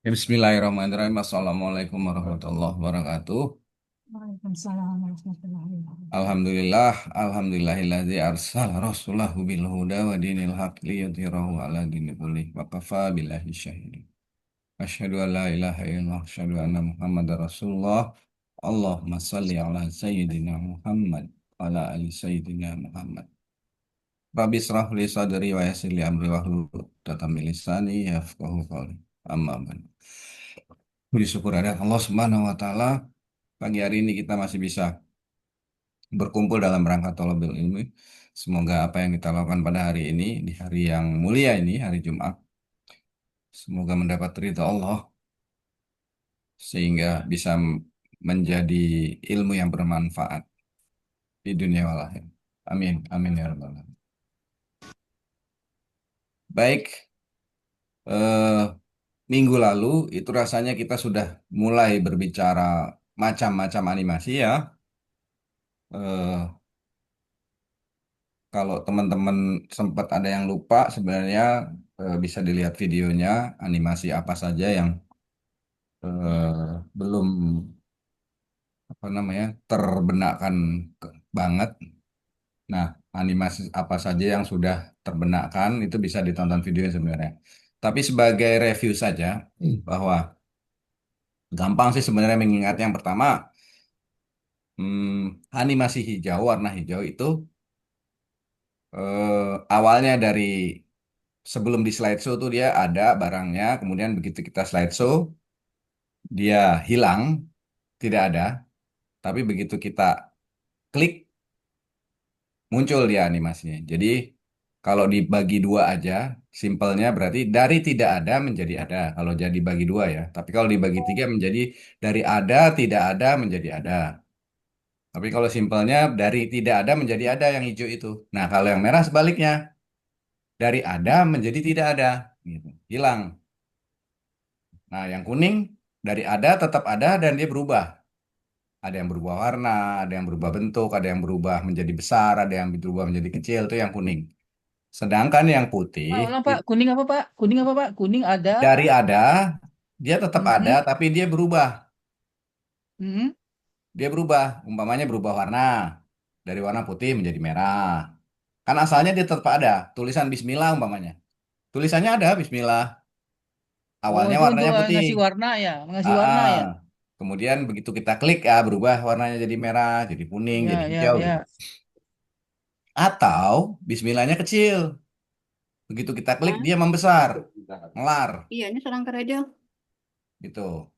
Bismillahirrahmanirrahim. Assalamualaikum warahmatullahi wabarakatuh. Waalaikumsalam warahmatullahi wabarakatuh. Alhamdulillah, alhamdulillahilladzi arsala rasulahu bil huda wa dinil haq liyudhhirahu ala dini kullih wa kafa billahi syahid. Asyhadu an la ilaha illallah, asyhadu anna Muhammadar Rasulullah. Allahumma shalli ala sayyidina Muhammad wa ala ali sayyidina Muhammad. Rabbi israh li sadri wa yassir li amri wahlul 'uqdatam min lisani yafqahu qawli. Amma ba'du. Puji syukur ada Allah Subhanahu wa taala. Pagi hari ini kita masih bisa berkumpul dalam rangka thalabul ilmi. Semoga apa yang kita lakukan pada hari ini, di hari yang mulia ini, hari Jumat, semoga mendapat ridha Allah sehingga bisa menjadi ilmu yang bermanfaat di dunia wal akhirat. Amin, amin ya rabbal alamin. Baik, eh, minggu lalu itu rasanya kita sudah mulai berbicara macam-macam animasi ya. Eh, Kalau teman-teman sempat ada yang lupa, sebenarnya bisa dilihat videonya, animasi apa saja yang belum apa namanya terbenakkan banget. Nah, animasi apa saja yang sudah terbenakkan itu bisa ditonton videonya sebenarnya. Tapi sebagai review saja, bahwa gampang sih sebenarnya mengingat yang pertama, animasi hijau, warna hijau itu awalnya dari sebelum di slideshow tuh dia ada barangnya, kemudian begitu kita slideshow dia hilang, tidak ada. Tapi begitu kita klik muncul dia animasinya. Jadi kalau dibagi dua aja, simpelnya berarti dari tidak ada menjadi ada. Kalau jadi bagi dua ya. Tapi kalau dibagi tiga menjadi dari ada tidak ada menjadi ada. Tapi kalau simpelnya dari tidak ada menjadi ada yang hijau itu. Nah kalau yang merah sebaliknya dari ada menjadi tidak ada, gitu. Hilang. Nah yang kuning dari ada tetap ada dan dia berubah. Ada yang berubah warna, ada yang berubah bentuk, ada yang berubah menjadi besar, ada yang berubah menjadi kecil, itu yang kuning. Sedangkan yang putih, Pak, ulang Pak. Kuning apa Pak? Kuning apa Pak? Kuning ada. dari ada, dia tetap ada, Mm-mm. tapi dia berubah. Mm-mm. Dia berubah, umpamanya berubah warna. Dari warna putih menjadi merah. Kan asalnya dia tetap ada, tulisan Bismillah umpamanya. Tulisannya ada Bismillah, Oh, awalnya itu untuk warnanya putih. ngasih warna ya, ngasih Ah, warna ah. ya. Kemudian begitu kita klik, ya berubah warnanya jadi merah, jadi kuning, jadi Ya, ya, hijau gitu. ya. Atau Bismillahnya kecil. Begitu kita klik, Ah, dia membesar, melar, iya ini serang kerja. gitu.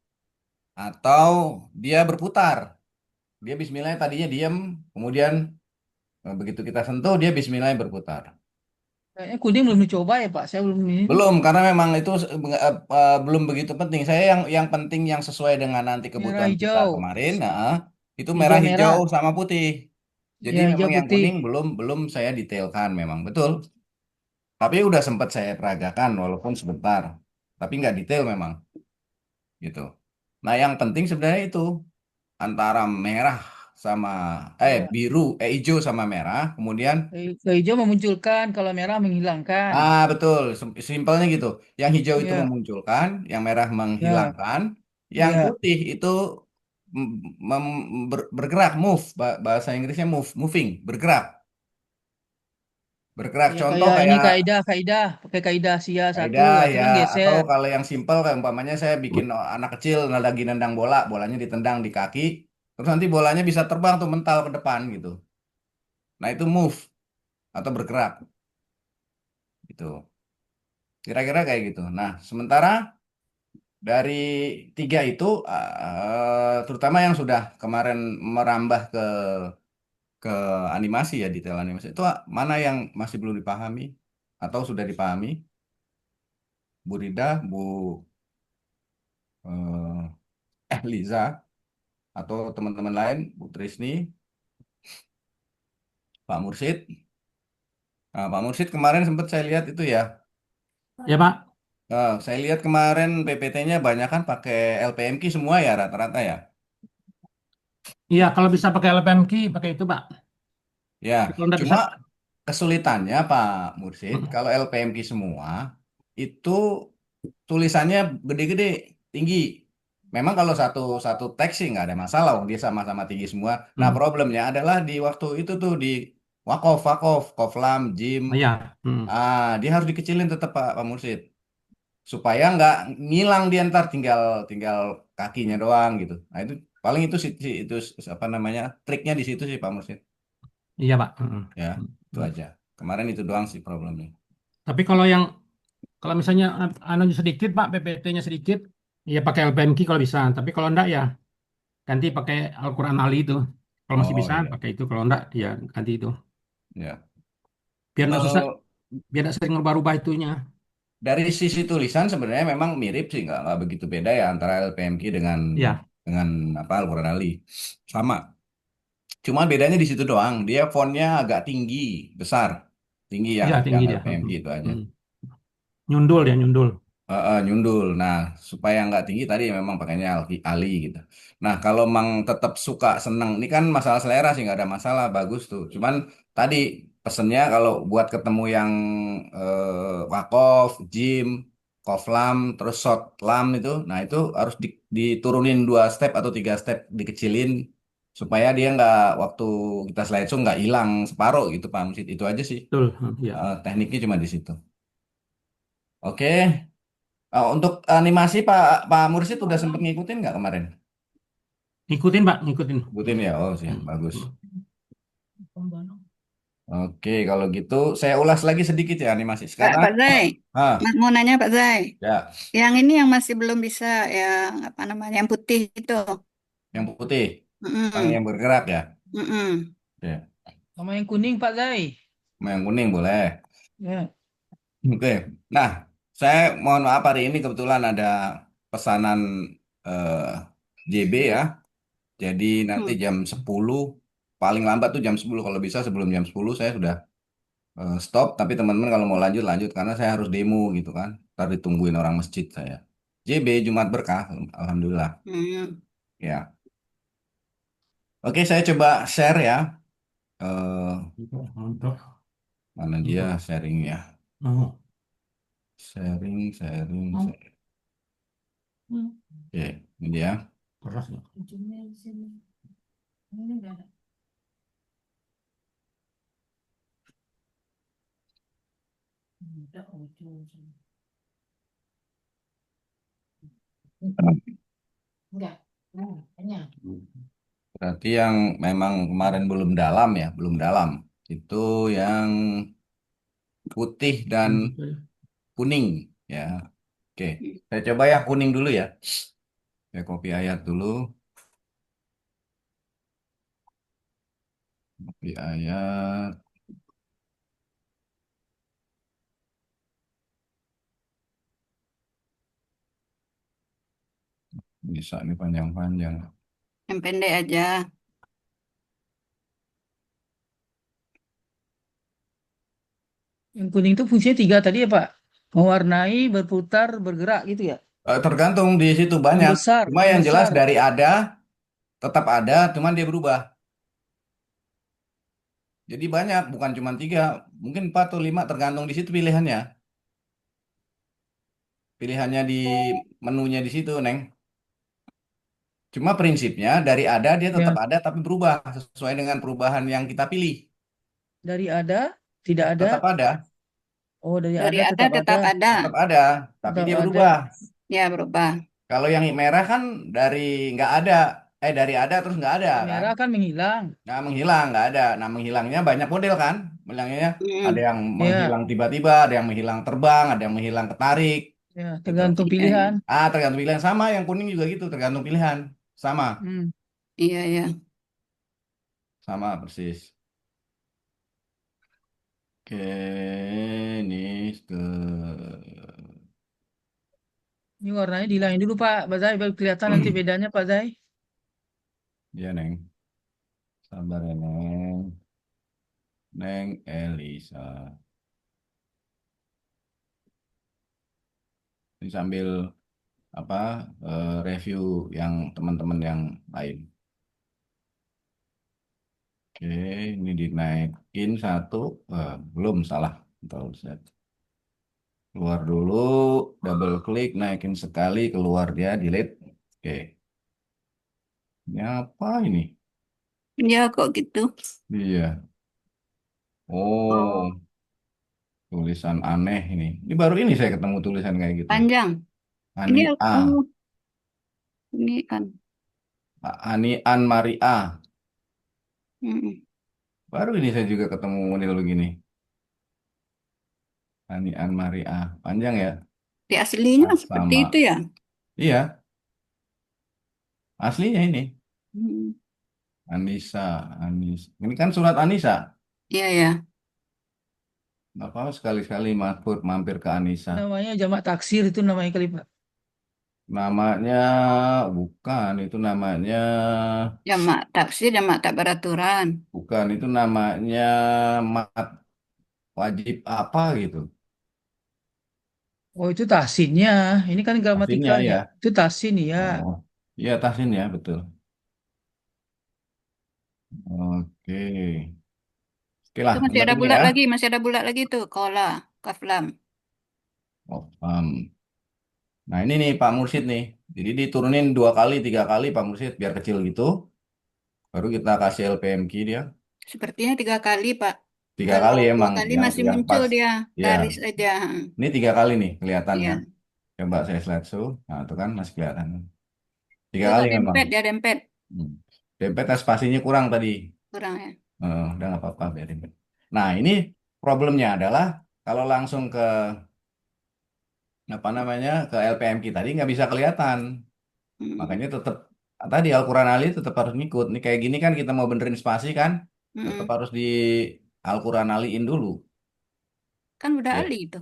Atau dia berputar. Dia Bismillahnya tadinya diam, kemudian begitu kita sentuh, dia Bismillahnya berputar. Kayaknya kuning belum dicoba ya Pak. Saya belum ini. Belum, karena memang itu belum begitu penting. Saya yang penting yang sesuai dengan nanti Merah kebutuhan kita hijau. kemarin, nah, itu merah Hijau hijau merah. sama putih. Jadi Ya, hijau memang yang putih. kuning belum belum saya detailkan memang betul. Tapi udah sempat saya peragakan walaupun sebentar. Tapi nggak detail memang gitu. Nah, yang penting sebenarnya itu antara merah sama Ya. biru, hijau sama merah, kemudian Hijau memunculkan, kalau merah menghilangkan. betul, simpelnya gitu. Yang hijau itu Ya, memunculkan, yang merah ya, menghilangkan, yang ya. putih itu bergerak, move, bahasa Inggrisnya moving, bergerak, bergerak. Ya Contoh kayak ini kayak kaidah, pakai kaidah sia satu, kaidah nanti ya, kan atau geser. kalau yang simpel kayak umpamanya saya bikin anak kecil lagi nendang bola, bolanya ditendang di kaki, terus nanti bolanya bisa terbang tuh mental ke depan gitu. Nah itu move atau bergerak gitu. Kira-kira kayak gitu. Nah, sementara dari tiga itu, terutama yang sudah kemarin merambah ke animasi ya, detail animasi itu mana yang masih belum dipahami atau sudah dipahami, Bu Rida, Bu Liza, atau teman-teman lain, Bu Trisni, Pak Mursid. Nah, Pak Mursid kemarin sempat saya lihat itu ya. Ya Pak, Saya lihat kemarin PPT-nya banyak kan pakai LPMK semua ya rata-rata ya. iya kalau bisa pakai LPMK pakai itu Pak. Ya, Tapi kalau nggak bisa, cuma kesulitannya Pak Mursid, kalau LPMK semua itu tulisannya gede-gede. tinggi. Memang kalau satu satu teks sih nggak ada masalah, wong dia sama-sama tinggi semua. Nah, Hmm. problemnya adalah di waktu itu tuh di wakof, wakof, koflam, jim, Oh, ya. Hmm. dia harus dikecilin tetap Pak Mursid supaya nggak ngilang dia ntar tinggal tinggal kakinya doang gitu. Nah itu paling itu sih itu apa namanya triknya di situ sih Pak Mursid. Iya, Pak. Hmm. Ya Hmm. itu Hmm. aja. Kemarin itu doang sih problemnya. Tapi kalau misalnya anunya sedikit, Pak, PPT-nya sedikit, ya pakai LPMQ kalau bisa. Tapi kalau enggak ya ganti pakai Al-Quran Ali itu. Kalau masih Oh bisa iya, pakai itu. Kalau enggak ya ganti itu. ya. Biar enggak susah, Kalau biar enggak sering rubah-rubah itunya. dari sisi tulisan sebenarnya memang mirip sih, nggak begitu beda ya antara LPMQ Ya, dengan apa Al-Quran Ali. Sama. Cuma bedanya di situ doang. Dia fontnya agak tinggi, besar, tinggi iya yang tinggi dia. LPMQ Hmm. itu aja. Hmm. Nyundul ya, nyundul. Nyundul. Nah, supaya nggak tinggi tadi memang pakainya Ali gitu. Nah, kalau mang tetap suka seneng, ini kan masalah selera sih nggak ada masalah, bagus tuh. Cuman tadi pesennya kalau buat ketemu yang Wakof, Jim, Koflam, terus Short Lam itu, nah itu harus diturunin 2 step atau 3 step, dikecilin supaya dia nggak waktu kita slideshow nggak hilang separuh gitu Pak Musid. Itu aja sih. Betul. Hmm. Iya. Tekniknya cuma di situ. Oke. Untuk animasi Pak Pak Mursid udah sempet ngikutin nggak kemarin? Ngikutin, Pak, ngikutin. Ngikutin ya, oh sih, Hmm. bagus. Hmm. Oke, kalau gitu saya ulas lagi sedikit ya animasi. Sekarang, Pak Zai, ah, Mas mau nanya Pak Zai, ya, yang ini yang masih belum bisa, yang apa namanya, yang putih itu. yang putih, yang Mm-mm, bergerak ya. mm-mm. Ya, Sama yang kuning Pak Zai. sama yang kuning boleh. Ya. Oke, nah saya mohon maaf hari ini kebetulan ada pesanan eh, JB ya. Jadi nanti Hmm. jam 10, paling lambat tuh jam 10, kalau bisa sebelum jam 10 saya sudah stop, tapi teman-teman kalau mau lanjut lanjut karena saya harus demo gitu kan. Ntar ditungguin orang masjid saya. JB Jumat Berkah, alhamdulillah. Hmm. Ya, oke saya coba share ya. Eh Untuk, Mana dia untuk, sharing ya? oh. Sharing, sharing, Oh. sharing. Oke, ini dia. Keras ya. Berarti yang memang kemarin belum dalam ya, belum dalam. Itu yang putih dan kuning ya. Oke, saya coba yang kuning dulu ya. Saya copy ayat dulu. Copy ayat. Bisa nih panjang-panjang. Yang pendek aja. Yang kuning itu fungsinya tiga tadi ya Pak. Mewarnai, berputar, bergerak gitu ya. Tergantung di situ banyak. Cuma yang jelas Membesar. dari ada tetap ada, cuman dia berubah. Jadi banyak, bukan cuma 3, mungkin 4 atau 5 tergantung di situ pilihannya. Pilihannya di menunya di situ, Neng. Cuma prinsipnya dari ada dia tetap Ya. ada tapi berubah sesuai dengan perubahan yang kita pilih. Dari ada, tidak ada. Tetap ada, Oh, dari Dari ada ada tetap ada. tetap ada. tetap ada, tapi Tetap dia ada. berubah. Ya berubah. Kalau yang merah kan dari nggak ada, dari ada terus nggak ada Yang kan? merah kan menghilang. Nah, menghilang, nggak ada. Nah, menghilangnya banyak model kan? Menghilangnya ada Hmm. yang Ya, menghilang tiba-tiba, ada yang menghilang terbang, ada yang menghilang ketarik, ya, gitu. tergantung Iya, iya. pilihan. Tergantung pilihan sama, yang kuning juga gitu, tergantung pilihan. Sama, Hmm. Iya, iya. sama persis. Oke, ini ke Ini warnanya dihilangin dulu Pak Zai, baru kelihatan nanti bedanya Pak Zai. dia Neng, sabar ya Neng, Neng Elisa. Ini sambil apa review yang teman-teman yang lain. Oke, ini dinaikin satu, belum salah. Bentar, set. Keluar dulu, double klik, naikin sekali, keluar dia, delete. Oke, ini apa ini? Ya kok gitu. Iya. Oh, Oh, tulisan aneh ini. Ini baru ini saya ketemu tulisan kayak gitu. panjang. Ini Ani A. ini kan. Ani An Maria. Mm-mm. Baru ini saya juga ketemu model begini. Ani An Maria. Panjang ya? Di aslinya Ah, seperti itu sama. ya. Iya, aslinya ini. Mm. Anissa. Anis. Ini kan surat Anissa. Iya ya. Nggak apa-apa sekali-sekali mampir ke Anissa. Namanya jamak taksir itu namanya kali Pak. Namanya bukan, itu namanya Jamak taksir, jamak tak beraturan. bukan, itu namanya mat wajib apa gitu. Oh itu tahsinnya. Ini kan Tahsinnya gramatikanya. ya. Itu tahsin ya. Oh, iya tahsin ya betul. Oke, oke lah, Itu masih benar ada ini bulat ya. lagi, masih ada bulat lagi tuh. Kola, kaflam. Oh, nah ini nih Pak Mursid nih. Jadi diturunin 2 kali, 3 kali Pak Mursid biar kecil gitu. Baru kita kasih LPM key dia. Sepertinya 3 kali, Pak. 3 kali Kalau dua emang kali masih yang muncul pas. dia. Ya, Garis aja. ini 3 kali nih kelihatannya. Iya. Coba saya slideshow. Nah, itu kan masih kelihatan. Tiga Dia kali nggak memang. dempet, dia dempet. Hmm. Dempet spasinya kurang tadi. Kurang ya. Udah nggak apa-apa biar dempet. Nah, ini problemnya adalah kalau langsung ke apa namanya ke LPM tadi nggak bisa kelihatan. Mm. Makanya tetap tadi Al-Quran Ali tetap harus ngikut. Nih kayak gini kan kita mau benerin spasi kan, tetap Mm-mm. harus di Al-Quran Aliin dulu. Kan udah Ya. Ali itu.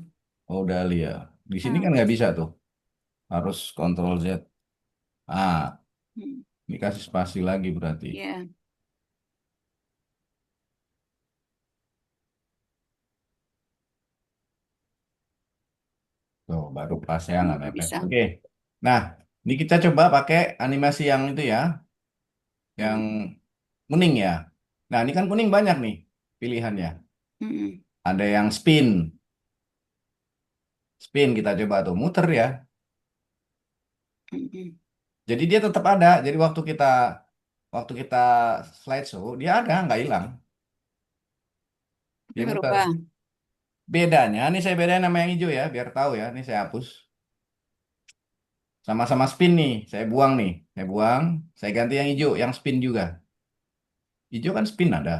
Oh, udah Ali ya. Di sini Ah. kan nggak bisa tuh. Harus Ctrl Z. Ah, Mm. ini kasih spasi lagi berarti. Iya. Tuh, baru pas ya nggak Nggak mepet. bisa. Oke. Nah, ini kita coba pakai animasi yang itu ya, yang Mm. kuning ya. Nah, ini kan kuning banyak nih pilihannya. Mm-mm. Ada yang spin. Spin kita coba tuh, muter ya. Mm-mm. Jadi dia tetap ada. Jadi waktu kita slideshow, dia ada, nggak hilang. Tapi Dia berubah. muter. Bedanya, ini saya bedain sama yang hijau ya, biar tahu ya. Ini saya hapus. Sama-sama spin nih, saya buang nih. Saya buang, saya ganti yang hijau, yang spin juga. Hijau kan spin ada.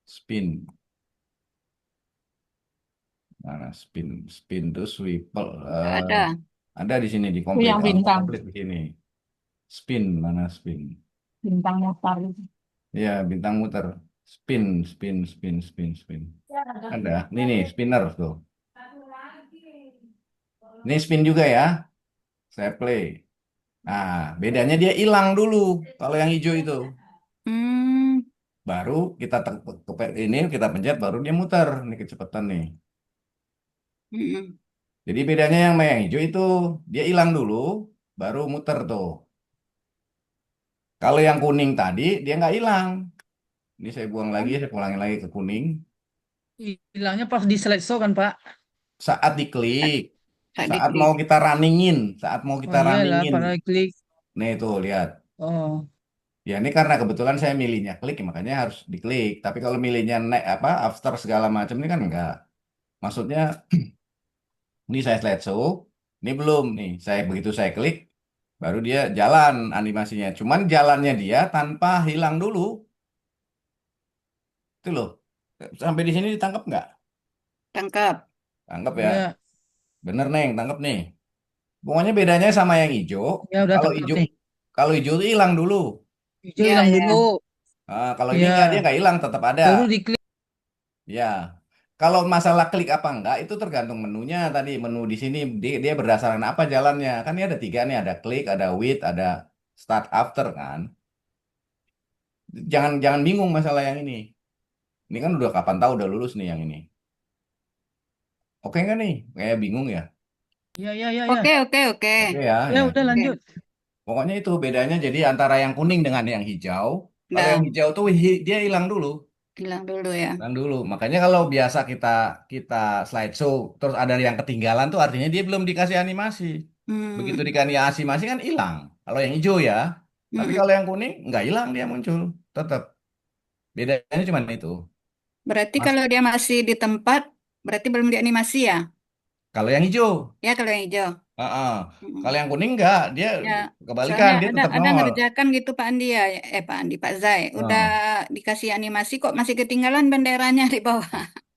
Spin. Mana spin? Spin tuh swivel. Nggak ada. Ada di sini, di Itu komplit. yang Auto bintang, komplit di sini. Spin, mana spin? bintang motor itu. Ya, bintang muter. Spin, spin, spin, spin, spin. Ada. Ini nih, spinner tuh. Ini spin juga ya. Saya play. Nah, bedanya dia hilang dulu. Kalau yang hijau itu. Hmm. Baru kita ini kita pencet, baru dia muter. Ini kecepatan nih. Mm-mm. Jadi bedanya yang hijau itu, dia hilang dulu, baru muter tuh. Kalau yang kuning tadi, dia nggak hilang. Ini saya buang lagi, saya pulangin lagi ke kuning. Hilangnya pas di slideshow kan Pak. Saat diklik, Saat saat diklik. mau kita runningin, saat mau Oh kita iyalah runningin. pada klik. Nih tuh, lihat. Oh. Ya ini karena kebetulan saya milihnya klik, makanya harus diklik. Tapi kalau milihnya naik apa, after segala macam ini kan enggak. Maksudnya, ini saya slideshow, ini belum nih. Saya begitu saya klik, baru dia jalan animasinya. Cuman jalannya dia tanpa hilang dulu. Itu loh. Sampai di sini ditangkap nggak? Tangkap. Tangkap ya. Ya, Bener Neng, tangkap nih. Pokoknya bedanya sama yang hijau. ya udah Kalau tangkap hijau, nih. kalau hijau itu hilang dulu. Hijau Ya, hilang ya. dulu. Nah, kalau ini nggak, dia Ya, nggak hilang, tetap ada. baru diklik. Ya, kalau masalah klik apa enggak itu tergantung menunya tadi. Menu di sini dia berdasarkan apa jalannya. Kan ini ada 3 nih, ada klik, ada with, ada start after kan. Jangan jangan bingung masalah yang ini. Ini kan udah kapan tahu udah lulus nih yang ini. Oke nggak nih? Kayak bingung ya. Ya, ya, ya, Oke, ya. oke, oke. Oke ya, Ya ya. udah Jadi, lanjut. pokoknya itu bedanya jadi antara yang kuning dengan yang hijau. Kalau yang Nah, hijau tuh dia hilang dulu. Hilang dulu ya. Hilang dulu. Makanya kalau biasa kita kita slideshow terus ada yang ketinggalan tuh artinya dia belum dikasih animasi. Begitu Hmm. dikasih animasi kan hilang. Kalau yang hijau ya. Tapi Mm-mm. kalau yang kuning nggak hilang dia muncul. Tetap. Bedanya cuma itu. Berarti Mas, kalau dia masih di tempat, berarti belum dianimasi ya? kalau yang hijau, Ya kalau yang hijau. heeh. Kalau Mm-mm. yang kuning nggak, dia Ya, kebalikan, soalnya dia ada tetap ada nongol. ngerjakan gitu Pak Andi ya, Pak Andi, Pak Zai, udah Nah, dikasih animasi kok masih ketinggalan benderanya di bawah.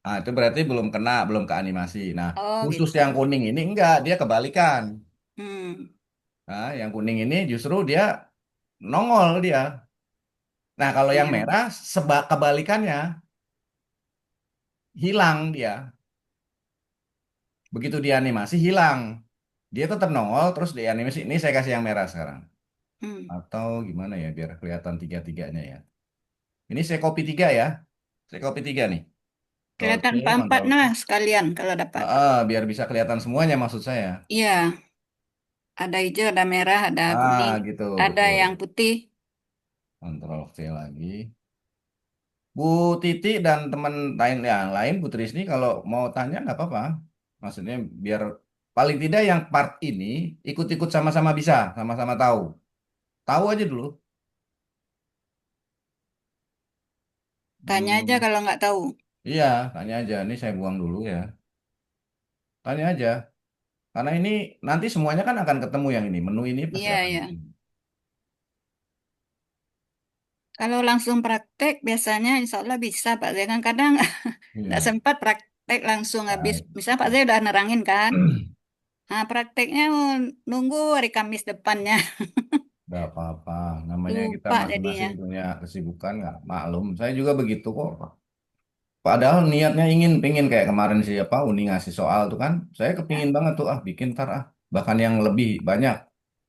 nah, itu berarti belum kena, belum ke animasi. Nah, Oh khusus gitu. yang kuning ini enggak, dia kebalikan. Hmm. Nah, yang kuning ini justru dia nongol dia. Nah, kalau yang Ya. merah kebalikannya, hilang dia. Begitu dia animasi hilang. Dia tetap nongol terus di animasi. Ini saya kasih yang merah sekarang. Hmm. Atau gimana ya biar kelihatan tiga-tiganya ya. Ini saya copy tiga ya. Saya copy tiga nih. Ctrl C, Kelihatan empat-empat Ctrl V. nah sekalian kalau dapat. Biar bisa kelihatan semuanya maksud saya. Iya, ada hijau, ada merah, ada kuning, Gitu, ada betul. yang putih. Ctrl V lagi. Bu Titi dan teman lain yang lain, Bu Trisni, kalau mau tanya nggak apa-apa. Maksudnya biar paling tidak yang part ini ikut-ikut sama-sama bisa, sama-sama tahu. Tahu aja dulu. Tanya aja Hmm, kalau nggak tahu. iya, tanya aja. Ini saya buang dulu ya. Tanya aja. Karena ini nanti semuanya kan akan ketemu yang ini. Menu ini pasti Iya, akan iya. ketemu. Kalau langsung praktek biasanya insya Allah bisa Pak Zai kan kadang nggak Iya. sempat praktek langsung habis. Baik. Misalnya Pak Zai udah nerangin kan. Nah, prakteknya nunggu hari Kamis depannya. Nggak apa-apa. Namanya kita Lupa masing-masing jadinya. punya kesibukan, nggak maklum. Saya juga begitu kok. Padahal niatnya pengen kayak kemarin siapa Uni ngasih soal tuh kan. Saya Ya. kepingin banget tuh bikin ntar bahkan yang lebih banyak.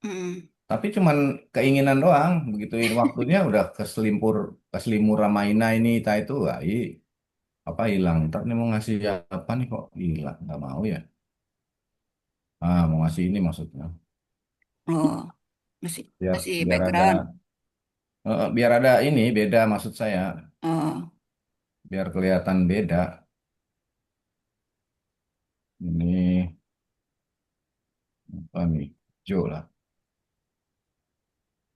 Mm. Tapi cuman keinginan doang. Begituin waktunya udah keselimur Ramaina ini itu, apa hilang. Ntar nih mau ngasih apa nih kok hilang, nggak mau ya. Mau ngasih ini maksudnya. Oh, masih Biar masih biar ada background. biar ada ini beda maksud saya. Oh, Biar kelihatan beda. Ini apa nih? Hijau lah.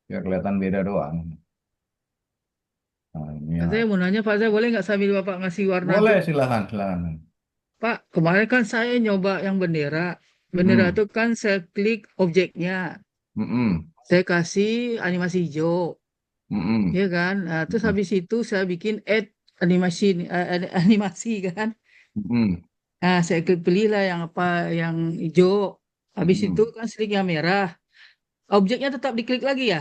Biar kelihatan beda doang. Nah, ini ya. Saya mau nanya Pak, saya boleh nggak sambil Bapak ngasih warna Boleh, tuh? silakan, silakan. Pak, kemarin kan saya nyoba yang bendera. Bendera Hmm, itu kan saya klik objeknya. hmm, Saya kasih animasi hijau. hmm, Ya kan? Nah, terus hmm, habis itu saya bikin add animasi animasi kan. hmm, Nah, saya klik pilih lah yang apa yang hijau. Habis itu hmm. kan klik yang merah. Objeknya tetap diklik lagi ya.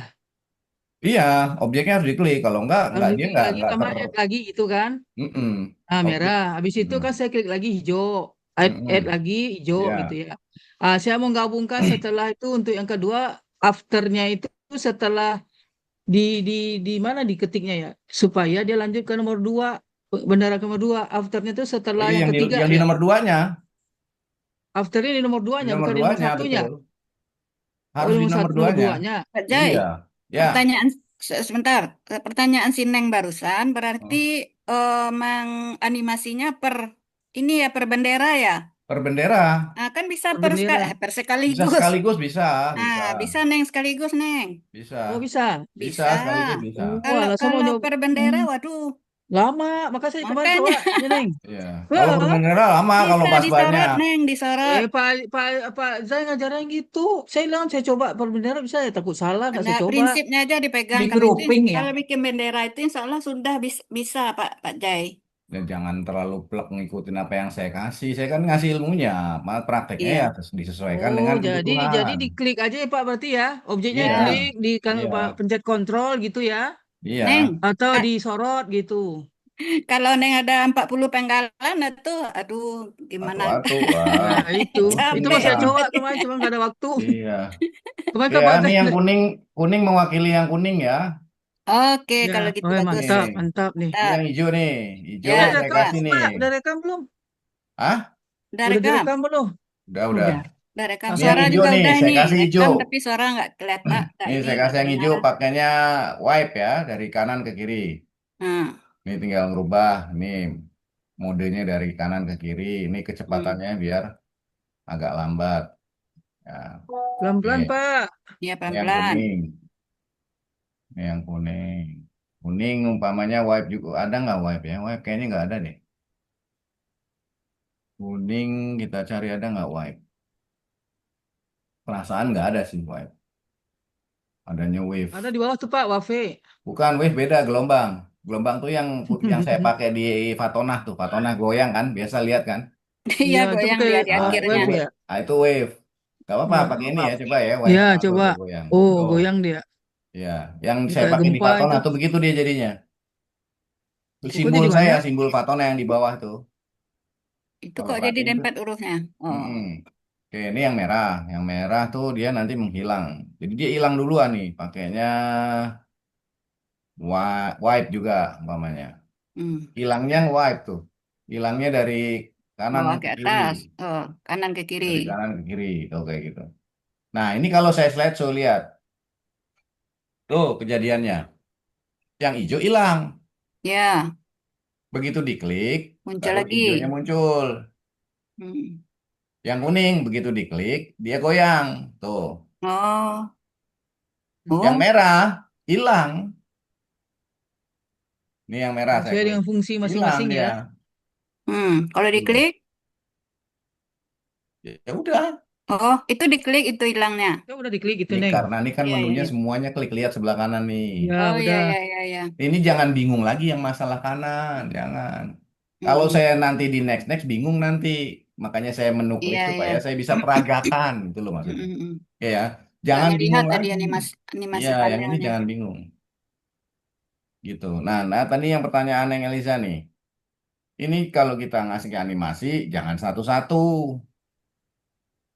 Iya, objeknya harus diklik. Kalau Harus enggak dia diklik lagi enggak tambah add lagi gitu kan. hmm, Nah, objek. merah. Habis itu Hmm, kan saya klik lagi hijau. Add hmm, lagi hijau gitu ya. ya. Saya mau gabungkan setelah itu untuk yang kedua afternya itu setelah di di di mana diketiknya ya supaya dia lanjut ke nomor dua bendera ke nomor dua afternya itu Oh setelah iya yang ketiga yang di ya nomor duanya, afternya di nomor di duanya nomor bukan di nomor duanya satunya betul. oh Harus di di nomor nomor satu nomor duanya. duanya Pak Jai, Iya, ya. pertanyaan sebentar. Pertanyaan si Neng barusan berarti mang animasinya per ini ya per bendera ya. Per bendera Nah, kan bisa berbendera per bisa sekaligus. sekaligus bisa, Nah, bisa, bisa Neng sekaligus Neng. bisa, oh bisa bisa Bisa. sekaligus bisa. Kalau lah saya mau kalau nyoba per bendera, Hmm, waduh, lama maka saya kemarin makanya coba ini Neng Iya. Wah, Kalau per bendera lama kalau bisa pas disorot banyak. Neng, disorot. Pak saya ngajarin gitu saya bilang saya coba berbendera bisa ya takut salah nggak Nah, saya coba prinsipnya aja Di dipegangkan itu. grouping ya. Kalau bikin bendera itu insya Allah sudah bisa Pak Pak Jai. Dan jangan terlalu plek ngikutin apa yang saya kasih. Saya kan ngasih ilmunya, malah prakteknya ya Iya. disesuaikan Oh, dengan jadi kebutuhan. diklik aja ya Pak berarti ya. Objeknya Iya, klik di kan iya, Pak, pencet kontrol gitu ya iya. Neng, atau Kak, disorot gitu. kalau Neng ada 40 penggalan itu, aduh, gimana? Atu-atu, wah, Nah, itu Mas Capek. saya susah. coba kemarin cuma nggak ada waktu. Iya. Kemarin Oke kan ya, Pak ini saya yang kuning, kuning mewakili yang kuning ya. Oke, ya, kalau gitu oh, bagus. mantap, Nih, mantap nih. ini Mantap. yang hijau nih. Hijau Udah Ya, saya rekam kasih belum siap. nih. Pak? Udah rekam belum? Ah, Udah Udah rekam. direkam belum? udah, udah. Udah. Udah rekam. Ini Langsung yang Suara hijau juga nih, udah saya nih. kasih hijau. Rekam tapi suara nggak kelihatan. Nggak Ini ini saya nggak kasih yang hijau, kedengaran. pakainya wipe ya, dari kanan ke kiri. Nah. Ini tinggal ngerubah. Ini modenya dari kanan ke kiri. Ini Hmm. kecepatannya biar agak lambat. Ya, Pelan-pelan, oke. Pak. Ya, Ini yang pelan-pelan. kuning. Ini yang kuning. Kuning umpamanya wipe juga. Ada nggak wipe ya? Wipe kayaknya nggak ada deh. Kuning kita cari ada nggak wipe? Perasaan nggak ada sih wipe. Adanya wave. Ada di bawah tuh, Pak, Wafe. Bukan wave beda gelombang. Gelombang tuh yang saya pakai di Fatonah tuh. Fatonah goyang kan. Biasa lihat kan. Iya, Iya, itu goyang pakai dia di Ah, itu akhirnya. wave ya. itu wave. Gak apa-apa Iya. pakai ini ya. Coba ya wave. Iya, Ah, tuh, coba. tuh goyang. Oh, Tuh. goyang dia. Ya, yang Dia saya kayak pakai di gempa itu. Fatona tuh begitu dia jadinya. Itu Ikutnya simbol di saya, mana? simbol Fatona yang di bawah tuh. Itu Kalau kok jadi perhatiin tuh. dempet hurufnya? Oh, Mm-mm. Oke, ini yang merah. Yang merah tuh dia nanti menghilang. Jadi dia hilang duluan nih. Pakainya wipe juga umpamanya. hmm. Hilangnya wipe tuh. Hilangnya dari kanan Bawah ke ke kiri. atas. Oh, kanan ke kiri. Dari kanan ke kiri. Tuh kayak gitu. Nah, ini kalau saya slideshow lihat. Tuh kejadiannya. Yang hijau hilang. Ya, Begitu diklik, muncul baru hijaunya lagi. muncul. Hmm. Yang kuning begitu diklik, dia goyang. Tuh. Oh, Yang oh, merah hilang. Ini yang merah saya Sesuai klik. dengan fungsi Hilang masing-masing dia. ya. Kalau Tuh. diklik, Ya udah. oh, itu diklik itu hilangnya. Ya udah diklik itu, Ini Neng. karena ini kan Iya, iya, menunya iya. semuanya klik lihat sebelah kanan nih. Ya, Oh, iya, udah. iya, iya, iya. Ini jangan bingung lagi yang masalah kanan, jangan. Kalau Mm-mm. saya nanti di next next bingung nanti. Makanya saya menu klik Iya, iya. supaya saya bisa peragakan gitu loh maksudnya. Mm-mm. Oke ya, Nggak jangan ngelihat bingung tadi lagi. animasi Iya, yang ini panelnya. jangan bingung gitu. Nah, tadi yang pertanyaan yang Elisa nih. Ini kalau kita ngasih ke animasi, jangan satu-satu.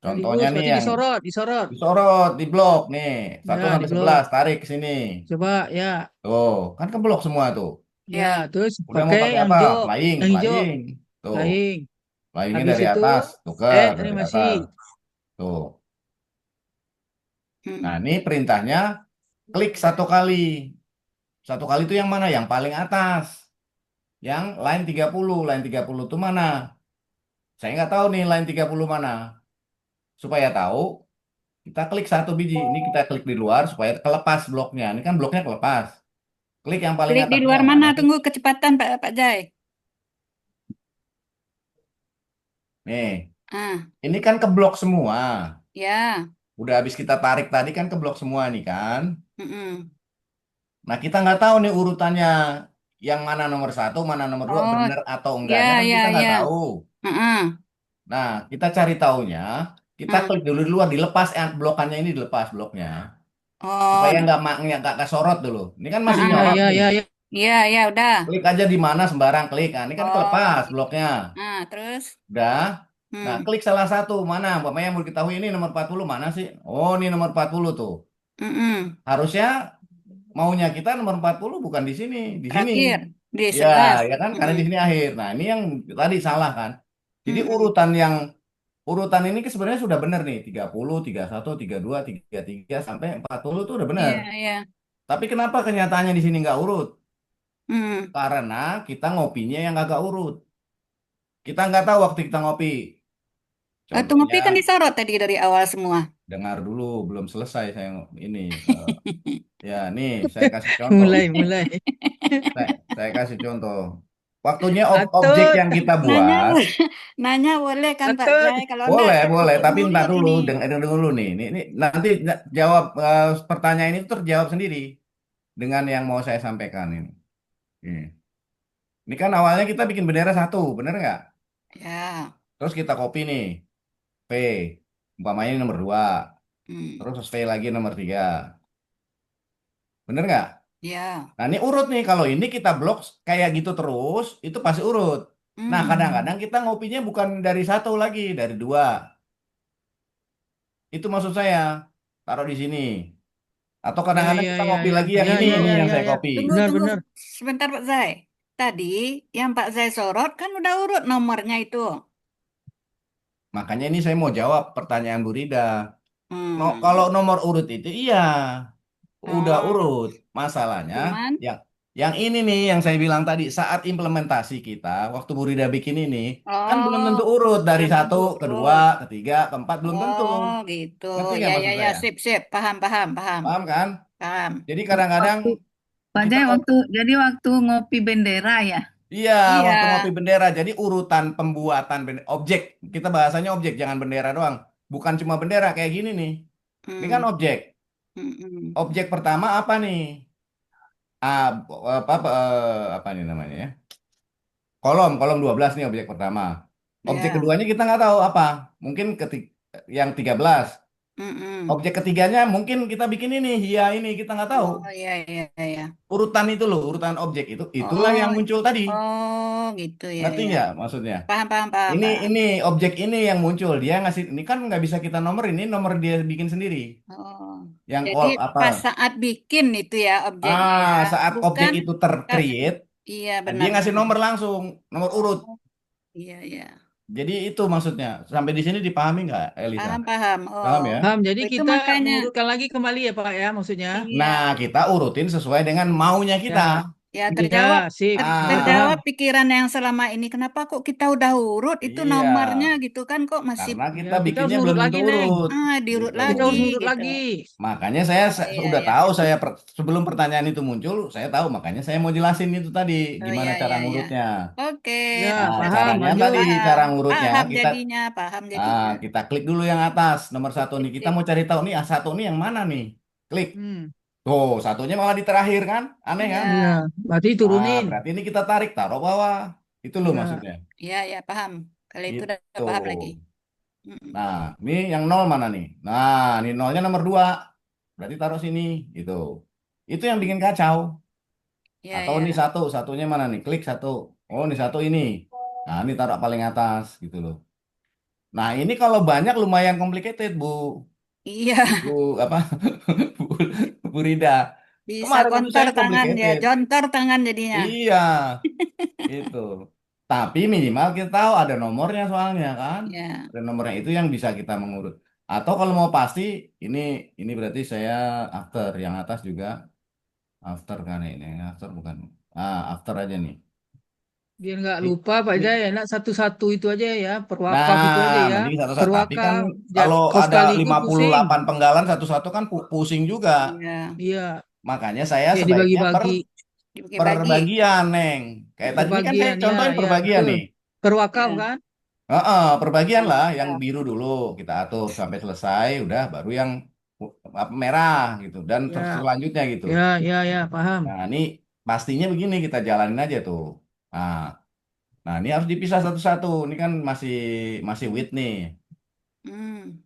Contohnya Sekaligus, nih berarti yang disorot, disorot. disorot, di blok nih. Satu Ya, di sampai blok. 11 tarik ke sini. Coba, ya. Tuh, kan ke blok semua tuh. Ya, Ya. terus Udah mau pakai pakai yang apa? hijau. Flying, Yang hijau, flying. Tuh, flying. flyingnya Habis dari itu, atas, tuker add dari animasi. atas. Tuh. Nah, Mm-mm. ini perintahnya klik satu kali. Satu kali itu yang mana? Yang paling atas. Yang line 30. Line 30 itu mana? Saya nggak tahu nih line 30 mana. Supaya tahu, kita klik satu biji. Ini kita klik di luar supaya kelepas bloknya. Ini kan bloknya kelepas. Klik yang paling Klik di atas. Ini luar yang mana? mana sih? Tunggu kecepatan Pak Pak Jai. Nih, Ah, ini kan ke blok semua. ya. Udah habis kita tarik tadi kan ke blok semua nih kan. Mm-mm. Nah, kita nggak tahu nih urutannya yang mana nomor satu, mana nomor dua, Oh, bener atau enggaknya ya, kan kita ya, nggak ya. tahu. Mm-mm. Nah, kita cari taunya, kita Mm. klik dulu di luar, dilepas blokannya ini dilepas bloknya, Oh, supaya nggak kesorot dulu. Ini kan masih Ya, nyorot mm-mm. ya, nih. ya, ya. Ya, ya, udah. Klik aja di mana sembarang klik. Nah, ini kan Oh, kelepas bloknya. terus? Udah. Nah, Hmm. klik salah satu mana? Umpamanya yang mau diketahui ini nomor 40 mana sih? Oh, ini nomor 40 tuh. Mm-mm. Harusnya maunya kita nomor 40 bukan di sini, di sini. Terakhir di Ya, 11. ya kan karena di Mm-mm. sini akhir. Nah, ini yang tadi salah kan. Jadi Mm-mm. urutan ini kan sebenarnya sudah benar nih, 30, 31, 32, 33 sampai 40 itu udah benar. Iya, iya. Tapi kenapa kenyataannya di sini nggak urut? Hmm. Karena kita ngopinya yang agak urut. Kita nggak tahu waktu kita ngopi. Waktu ngopi kan Contohnya, disorot tadi dari awal semua. dengar dulu, belum selesai saya ini. Ya, nih saya kasih contoh. Mulai, mulai. Saya kasih contoh. Waktunya objek Atut, yang kita Nanya, buat, nanya boleh kan Pak atut. Jai? Kalau enggak, boleh, saya boleh. sebut Tapi ntar mulut dulu, ini. dengar dulu nih. Ini nanti jawab pertanyaan ini terjawab sendiri dengan yang mau saya sampaikan ini. Ini Ini kan awalnya kita bikin bendera satu, bener nggak? Ya. Terus kita copy nih, P, umpamanya ini nomor 2, Hmm. terus V lagi nomor 3, bener nggak? Ya. Nah ini urut nih, kalau ini kita blok kayak gitu terus, itu pasti urut. Nah Hmm. kadang-kadang kita ngopinya bukan dari satu lagi, dari 2. Itu maksud saya, taruh di sini. Atau Ya, kadang-kadang ya, kita ya, ngopi ya. lagi yang Ya, ya, ini ya, yang ya, saya ya. copy. Tunggu, Benar, tunggu benar. sebentar Pak Zai. Tadi yang Pak Zai sorot kan udah urut nomornya itu. Makanya ini saya mau jawab pertanyaan Bu Rida. No, Hmm. kalau nomor urut itu iya, udah Oh, urut. Masalahnya, cuman ya Yang ini nih yang saya bilang tadi saat implementasi kita waktu Bu Rida bikin ini kan belum Oh, tentu urut dari belum tentu satu, kedua, urut. ketiga, keempat belum tentu. Oh, gitu. Ngerti Ya, nggak ya, maksud ya, saya? sip, sip. Paham, paham, paham, Paham kan? paham. Jadi Jadi kadang-kadang Pak kita Jai mau waktu ngopi bendera ya. iya Iya. waktu ngopi bendera. Jadi urutan pembuatan objek kita bahasanya objek jangan bendera doang. Bukan cuma bendera kayak gini nih. Ini kan Hmm, objek. hmm. Objek pertama apa nih? Apa nih namanya ya? Kolom 12 nih objek pertama. Objek Ya. keduanya kita nggak tahu apa. Mungkin yang 13. Hmm. Objek ketiganya mungkin kita bikin ini, ya ini kita nggak tahu. Oh, iya, iya, iya. Urutan itu loh, urutan objek itu, itulah Oh, yang muncul tadi. oh, gitu ya, Ngerti ya. nggak maksudnya? Paham, paham, paham, Ini paham. ini objek ini yang muncul. Dia ngasih, ini kan nggak bisa kita nomor ini nomor dia bikin sendiri. Oh, Yang jadi call apa? pas saat bikin itu ya objeknya ya, Saat objek bukan, itu Kak. tercreate, Iya, dia ngasih benar-benar. nomor langsung, nomor urut. Oh, iya, iya. Jadi itu maksudnya. Sampai di sini dipahami nggak, Elisa? Paham, paham. Paham Oh, ya? Paham. Jadi itu kita makanya. mengurutkan lagi kembali ya Pak ya maksudnya. Nah, Iya. kita urutin sesuai dengan maunya kita. Ya, Ya, terjawab ya, sip. Itu terjawab paham. Ah, pikiran yang selama ini. Kenapa kok kita udah urut itu iya. nomornya gitu kan kok masih Karena Ya, kita kita harus bikinnya belum ngurut tentu lagi, Neng. urut, diurut gitu. Kita lagi harus ngurut gitu. lagi. Makanya saya Oh, iya, udah iya. tahu sebelum pertanyaan itu muncul, saya tahu makanya saya mau jelasin itu tadi Oh, gimana iya, cara iya, iya. ngurutnya. Oke, Ya, Nah, udah paham. caranya tadi Lanjut. cara paham. ngurutnya Paham kita jadinya, paham jadinya. kita klik dulu yang atas nomor satu Sip, nih. Kita sip. mau cari tahu nih A1 nih yang mana nih. Klik. Hmm. Tuh, satunya malah di terakhir kan? Aneh kan? Iya, Ya, berarti turunin. Berarti ini kita tarik taruh bawah. Itu loh Ya, maksudnya. ya, ya, paham. Kalau itu udah Gitu. paham lagi. Mm-mm. Nah, ini yang nol mana nih? Nah, ini nolnya nomor 2. Berarti taruh sini, gitu. Itu yang bikin kacau. Ya, Atau ini ya. satunya mana nih? Klik satu. Oh, ini satu ini. Nah, ini taruh paling atas, gitu loh. Nah, ini kalau banyak lumayan complicated, Bu. Iya, Bu, apa? Bu, Bu Rida. bisa Kemarin itu kontor saya tangan ya, complicated. jontor tangan jadinya. Iya, itu. Tapi minimal kita tahu ada nomornya soalnya kan. Ya. Dan nomornya itu yang bisa kita mengurut. Atau kalau mau pasti, ini ini berarti saya after. Yang atas juga after kan ini. Yang after bukan. After aja nih. biar nggak Ini, lupa Pak ini Jaya, enak satu-satu itu aja ya, per wakaf itu aja Nah, ya. mending satu-satu. Per Tapi kan wakaf, kalau kau ada sekaligus pusing. 58 penggalan satu-satu kan pusing juga. Iya, Iya, Makanya saya ya sebaiknya dibagi-bagi, per dibagi-bagi. bagian, Neng. Kayak tadi ini kan saya perbagian ya, contohin per ya bagian betul. nih. Per wakaf Ya, kan? Heeh, per bagian ya, lah. Yang ya. biru dulu kita atur sampai selesai, udah baru yang merah gitu. Dan Ya, selanjutnya gitu. ya, paham. Nah, ini pastinya begini kita jalanin aja tuh. Nah, nah ini harus dipisah satu-satu. Ini kan masih masih with nih. Hmm.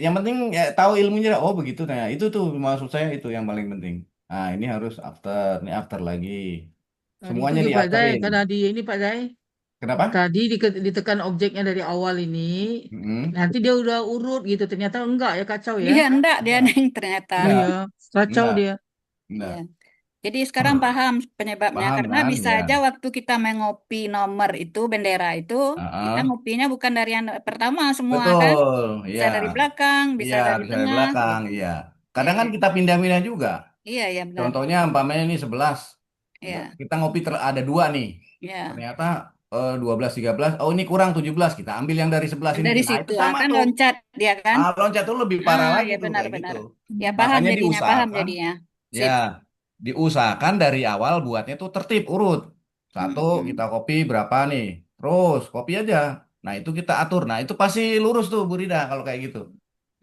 Yang penting ya tahu ilmunya. Oh begitu, nah itu tuh maksud saya itu yang paling penting. Nah ini harus after, ini after lagi. Tadi itu Semuanya juga di Pak Jai, afterin. karena di ini Pak Jai, Kenapa? tadi ditekan objeknya dari awal ini, Mm-mm. nanti dia udah urut gitu, ternyata enggak ya, kacau ya. Dia enggak dia Enggak, Neng ternyata. Iya, enggak, kacau enggak, dia. Iya. enggak. Jadi sekarang paham penyebabnya Paham karena kan? bisa Ya. aja waktu kita mengopi nomor itu bendera itu kita Heeh. ngopinya bukan dari yang pertama semua kan, Betul, bisa iya, dari belakang, bisa iya dari bisa dari tengah belakang, gitu. iya. Iya, Kadang kan iya, kita pindah-pindah juga. iya, iya benar. Contohnya umpamanya ini 11. Iya, Kita ngopi ada dua nih. iya. Ternyata 12, 13. Oh ini kurang 17. Kita ambil yang dari 11 Yang ini. dari Nah itu situ sama kan tuh. loncat dia kan. Loncat tuh lebih parah lagi Ya tuh kayak gitu. benar-benar. Ya paham Makanya jadinya, paham diusahakan, jadinya. ya Sip. diusahakan dari awal buatnya tuh tertib urut. Satu kita Mm-mm. kopi berapa nih, terus kopi aja. Nah itu kita atur. Nah itu pasti lurus tuh Bu Rida kalau kayak gitu.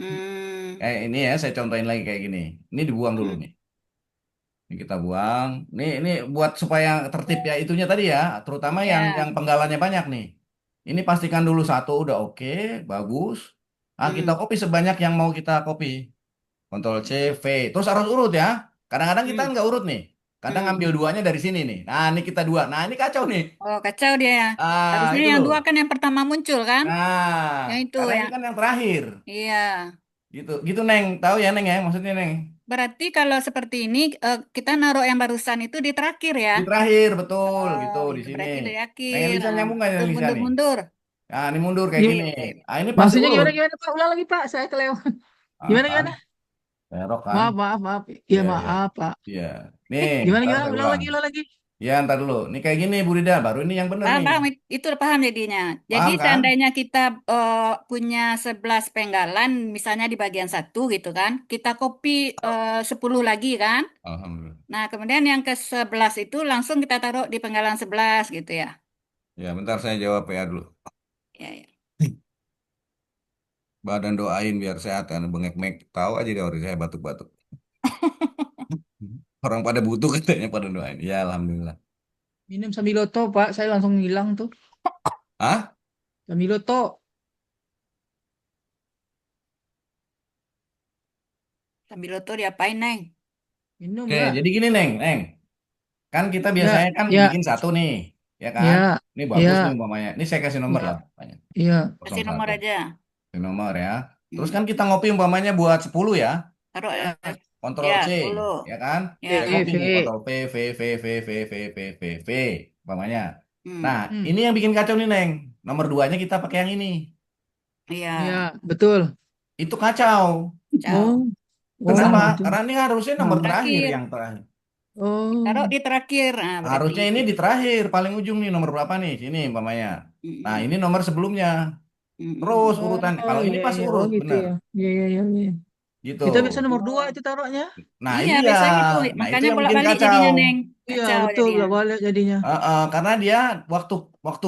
Hmm. Ini ya saya contohin lagi kayak gini. Ini dibuang dulu Hmm. nih. Ini kita buang. Ini buat supaya tertib ya itunya tadi ya, terutama yang Ya. penggalannya banyak nih. Ini pastikan dulu satu udah oke, bagus. Kita Hmm. copy sebanyak yang mau kita copy. Ctrl C, V. Terus harus urut ya. Kadang-kadang kita Hmm. nggak urut nih. Kadang Hmm. ngambil duanya dari sini nih. Nah, ini kita dua. Nah, ini kacau nih. Oh, kacau dia ya. Harusnya Itu yang loh. dua kan yang pertama muncul kan? Yang itu Karena ini yang kan yang terakhir. iya. Gitu. Gitu, Neng. Tahu ya, Neng ya? Maksudnya, Neng. Berarti kalau seperti ini kita naruh yang barusan itu di terakhir ya. Di terakhir, betul. Oh, Gitu, di gitu. sini. Berarti dari Neng akhir. Elisa Nah, nyambung nggak, Neng mundur, Elisa mundur, nih? mundur. Nah, ini mundur kayak Gim- gini. Sip, sip. Ini pasti Maksudnya urut. gimana gimana Pak? Ulang lagi Pak, saya kelewat. Ah, Gimana ah. gimana? Error kan? Maaf, maaf, maaf. Ya, Iya, iya. maaf, Pak. Iya. Nih, Gimana, ntar gimana? saya Ulang ulang. lagi, ulang lagi. Ya, ntar dulu. Nih kayak gini, Bu Rida. Baru ini yang bener Paham, nih. paham, itu udah paham jadinya. Jadi Paham kan? seandainya kita punya 11 penggalan, misalnya di bagian satu gitu kan, kita copy 10 lagi kan. Alhamdulillah. Nah, kemudian yang ke 11 itu langsung kita taruh di penggalan 11 gitu ya. Ya, bentar saya jawab ya dulu. Ya, ya. Badan doain biar sehat kan. Bengek-bengek. Tahu aja deh orang saya batuk-batuk. Orang pada butuh katanya pada doain. Ya, Alhamdulillah. Minum Sambiloto, Pak. Saya langsung hilang tuh. Hah? Sambiloto. Sambil lo tuh diapain, Neng? Minum Oke, lah. jadi gini, Neng. Neng. Kan kita Ya, biasanya kan ya, bikin satu nih. Ya kan? ya, Ini bagus nih ya, umpamanya. Ini saya kasih nomor lah. ya, Umpamanya. ya. Kasih nomor 01. aja. Kasih nomor ya. Terus Hmm. kan kita ngopi umpamanya buat 10 ya. Taruh Kontrol ya C. 10. Ya kan? Ya. Saya copy nih. V. Kontrol V, V, V, V, V, V, V, V, V. Umpamanya. Hmm. Nah, Hmm. ini yang bikin kacau nih, Neng. Nomor duanya kita pakai yang ini. Iya, Ya, betul. Itu kacau. ciao. Oh, oh, Kenapa? gitu. Karena ini harusnya nomor Oh, terakhir Terakhir. yang terakhir. Taruh oh, di terakhir. Nah, berarti Harusnya ini itu. di terakhir, paling ujung nih nomor berapa nih? Sini umpamanya. Nah, Mm-mm. ini nomor sebelumnya. Terus Mm-mm. urutan. oh, Kalau ini ya, pas ya, oh urut, gitu bener. ya. Ya, ya, ya, ya. Gitu. Kita biasa nomor 2 itu taruhnya. Nah, Iya, iya. biasanya gitu. Nah, itu Makanya yang bikin bolak-balik kacau. jadinya, Neng. Iya, Kacau betul, jadinya. udah balik jadinya. Karena dia waktu waktu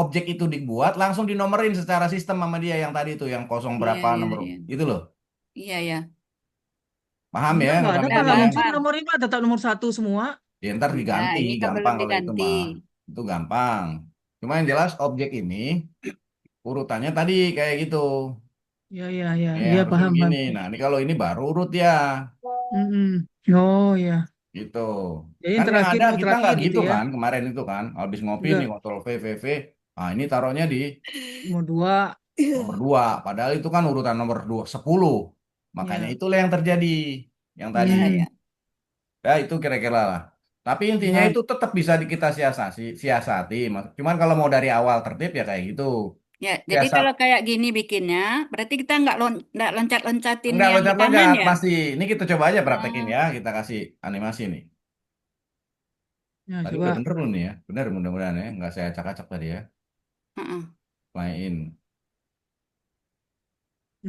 objek itu dibuat langsung dinomerin secara sistem sama dia yang tadi itu yang kosong Iya, berapa iya, nomor iya. itu loh. Iya, ya. Paham ya? Nggak Enggak usah ada, Udah Pak. Nggak mikir ya. paham, muncul paham. nomor 5, tetap nomor 1 semua. Ya ntar Nah, diganti, ini kan belum gampang kalau itu diganti. mah. Itu gampang. Cuma yang jelas objek ini urutannya tadi kayak gitu. Ya, ya, ya, Ya, ya, harusnya paham, begini. paham. Nah, ini kalau ini baru urut ya, Mm-mm. Oh, ya. gitu. Jadi yang Kan yang terakhir ada mau kita terakhir nggak gitu gitu ya. kan, kemarin itu kan, habis ngopi nih, Enggak, kontrol V, V, V. Nah, ini taruhnya di nomor 2. nomor 2. Padahal itu kan urutan nomor 2, 10. Makanya Ya. itulah yang terjadi, yang tadi. Iya, ya. Hmm. Ya, itu kira-kira lah. Tapi intinya Ya. itu tetap bisa kita siasati, siasati. Cuman kalau mau dari awal tertib ya kayak gitu. Ya, jadi Siasat. kalau kayak gini bikinnya, berarti kita nggak loncat-loncatin Enggak yang di kanan loncat-loncat, ya? pasti. Ini kita coba aja praktekin Oh, ya. Kita kasih animasi nih. Ya, Tadi udah coba. bener belum nih ya? Bener mudah-mudahan ya. Nggak saya acak-acak tadi ya. heeh. Main.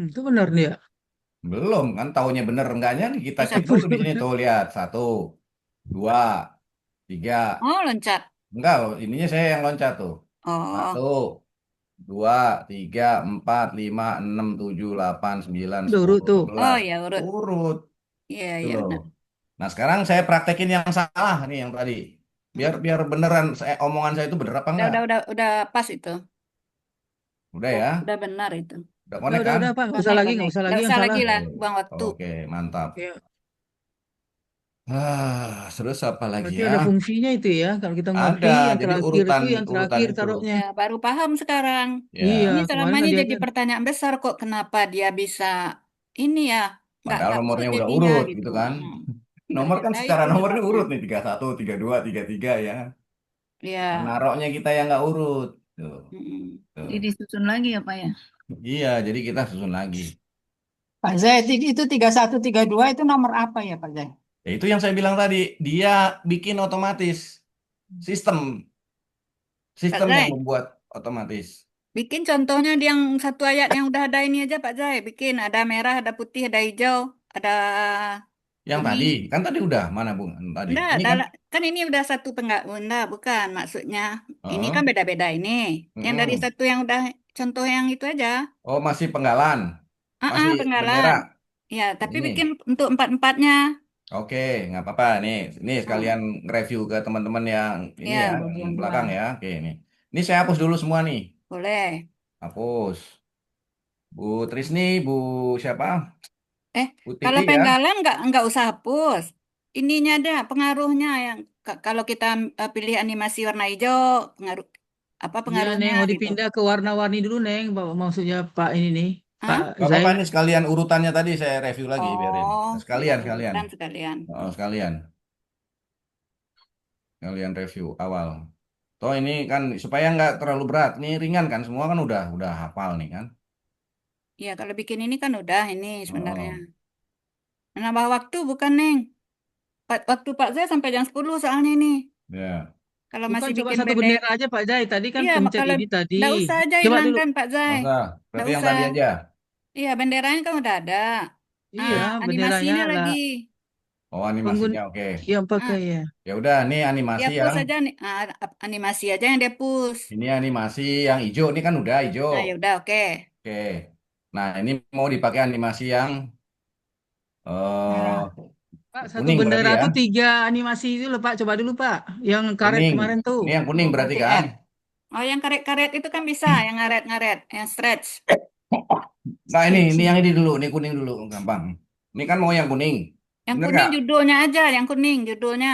Itu benar nih ya. Belum kan taunya bener enggaknya nih kita Oh, cek satu. dulu di sini tuh lihat. Satu, dua, tiga. Oh, loncat. Enggak loh, ininya saya yang loncat tuh. Satu, Oh, dua, tiga, empat, lima, enam, tujuh, delapan, sembilan, Udah urut sepuluh, tuh. oh sebelas. ya urut. Urut Iya, itu iya loh. benar. Nah sekarang saya praktekin yang salah nih yang tadi. Biar Mm. biar beneran omongan saya itu bener apa Udah, enggak? udah, udah pas itu. Udah ya, Udah benar itu. udah Udah, connect udah, kan? udah, Pak. Nggak usah Konek, lagi, nggak konek. usah lagi Nggak yang usah salah. lagi lah, Oke, buang waktu. oke, mantap. Ya. Terus apa lagi Berarti ya? ada fungsinya itu ya. Kalau kita Ada, ngopi, yang jadi terakhir urutan itu yang urutan terakhir itu. taruhnya. Ya, baru paham sekarang. Iya, Ya, Ini selama kemarin ini nggak jadi diajar. pertanyaan besar kok kenapa dia bisa ini ya padahal nggak urut nomornya udah jadinya urut gitu. gitu kan. Nggak Nomor kan nyadain secara tuh nomor ini jawabnya. urut nih 31, 32, 33 ya. Ya, Naroknya kita yang nggak urut. Tuh, mm-mm. tuh. Jadi disusun lagi ya Pak ya? Iya, jadi kita susun lagi. Pak Zaid, itu 3132 itu nomor apa ya Pak Zaid? Ya itu yang saya bilang tadi, dia bikin otomatis sistem, Pak sistem yang Zai, membuat otomatis. bikin contohnya di yang satu ayat yang udah ada ini aja Pak Zai. Bikin ada merah, ada putih, ada hijau, ada Yang tadi, kuning. kan tadi udah mana Bung? Tadi. Enggak, Ini kan? kan ini udah satu penggak, enggak, bukan maksudnya. Ini Heeh. kan beda-beda ini. Yang dari Mm-mm. satu yang udah contoh yang itu aja. Oh, masih penggalan. Masih Penggalan. bendera. Ya, tapi bikin Ini. untuk empat-empatnya. Oke, nggak apa-apa. Nih Ah, sekalian review ke teman-teman yang ini ya, ya, yang bagian belakang luar. ya. Oke, ini saya hapus dulu semua nih. Boleh. Hapus. Bu Trisni, Bu siapa? Eh, Bu kalau Titi ya. penggalan nggak usah hapus. Ininya ada pengaruhnya yang kalau kita pilih animasi warna hijau, pengaruh apa Iya, pengaruhnya Neng. Mau gitu. dipindah ke warna-warni dulu, Neng. Maksudnya Pak ini nih. Pak Hah? Gak apa-apa Zaid. ini sekalian urutannya tadi saya review lagi biarin. Oh, Sekalian, biar sekalian. urutan sekalian. Oh, sekalian. Sekalian review awal. Toh ini kan supaya nggak terlalu berat. Ini ringan kan semua kan udah hafal nih kan. Ya, kalau bikin ini kan udah ini sebenarnya. Oh. Nambah waktu bukan, Neng. Waktu Pak Zai sampai jam 10 soalnya ini. Ya. Kalau Bukan masih coba bikin satu bendera. bendera aja Pak Zai. Tadi kan Iya, pencet kalau ini tadi. nggak usah aja Coba dulu. hilangkan Pak Zai. Masa? Nggak Berarti yang usah. tadi aja. Iya, benderanya kan udah ada. Iya, benderanya Animasinya lah lagi. Oh, pengguna animasinya oke. yang Ah, pakai ya. Ya udah, nih dia animasi push yang aja nih. Animasi aja yang dia push. ini animasi yang hijau. Ini kan udah hijau. Nah, ya udah oke. Oke. Nah, ini mau dipakai animasi yang Merah. eh Pak, satu kuning berarti bendera ya. tuh 3 animasi itu loh Pak. Coba dulu Pak. Yang karet Kuning. kemarin tuh. Ini yang kuning Oh, berarti pakai kan. app. Oh, yang karet-karet itu kan bisa, yang ngaret-ngaret, yang stretch. Nah, ini yang Stretching. ini dulu, ini kuning dulu, gampang. Ini kan mau yang kuning. Yang Bener kuning nggak? judulnya aja, yang kuning judulnya.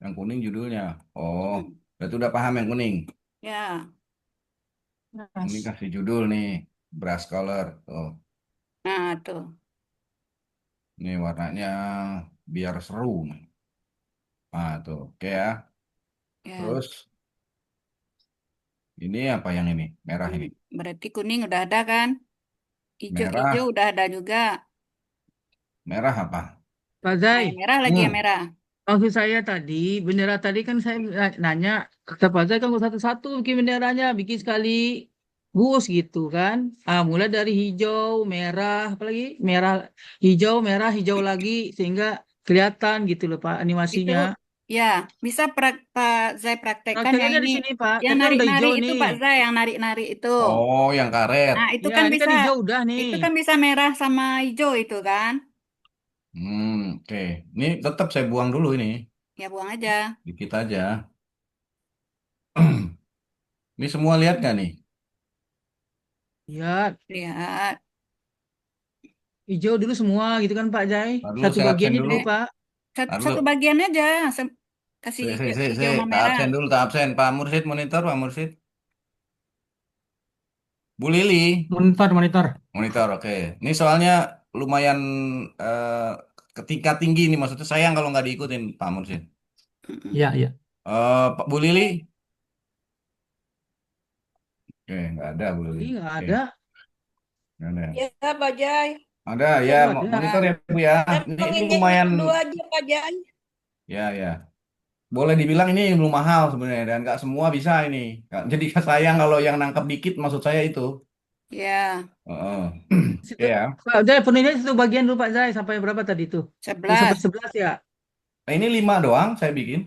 Yang kuning judulnya. Oh, Mm-mm. berarti udah paham yang kuning. Ya, Ini Terus. kasih judul nih, brush color. Tuh, nah tuh. ini warnanya biar seru. Nah, tuh, oke ya. Ya, Terus ini apa yang ini? Merah ini. berarti kuning udah ada kan? Hijau-hijau Merah, udah ada juga. merah apa? Pak Nah, yang Zai, merah lagi yang Hmm, merah. maksud saya tadi, bendera tadi kan saya nanya, kata Pak Zai kan kok satu-satu bikin benderanya, bikin sekali bus gitu kan. Mulai dari hijau, merah, apalagi merah, hijau lagi, sehingga kelihatan gitu loh Pak Itu animasinya. ya bisa Pak Zai praktekkan yang Praktekannya ini. di sini Pak, Yang kita udah narik-narik hijau itu nih. Pak Zai, yang narik-narik itu. oh, yang karet. Nah, itu Ya, kan ini kan bisa. hijau udah nih. Itu kan bisa merah sama hijau itu kan? Oke. Ini tetap saya buang dulu ini. Ya buang aja. Dikit aja. Ini semua lihat nggak nih? Ya, Lihat. hijau dulu semua gitu kan Pak Zai. Ntar dulu Satu saya absen bagiannya dulu. dulu Eh, Pak. Ntar dulu. satu bagian aja. Kasih hijau sama Tak merah. absen dulu, tak absen. Pak Mursid monitor, Pak Mursid. Bu Lili, Monitor, monitor. monitor, oke. Ini soalnya lumayan eh, ketika tinggi nih, maksudnya sayang kalau nggak diikutin, Pak Mursid. Mm-mm. Iya, iya. Pak Bu Lili, oke, nggak ada Bu Lili. Ini nggak Oke, ada. nggak ada. Ya, Pak Jai. Ada ya, Oh, ada. monitor Nah, ya Bu ya. Saya Ini pengennya lumayan, yang dua aja, Pak Jai. ya ya. Boleh dibilang ini belum mahal sebenarnya dan nggak semua bisa ini. Jadi sayang kalau yang nangkep dikit, maksud saya itu. ya, Heeh. Oke Situ, ya. Pak Zai, penuhnya satu bagian dulu Pak Zai. Sampai berapa tadi tuh? Sampai 11. 11 ya? Nah, ini 5 doang saya bikin.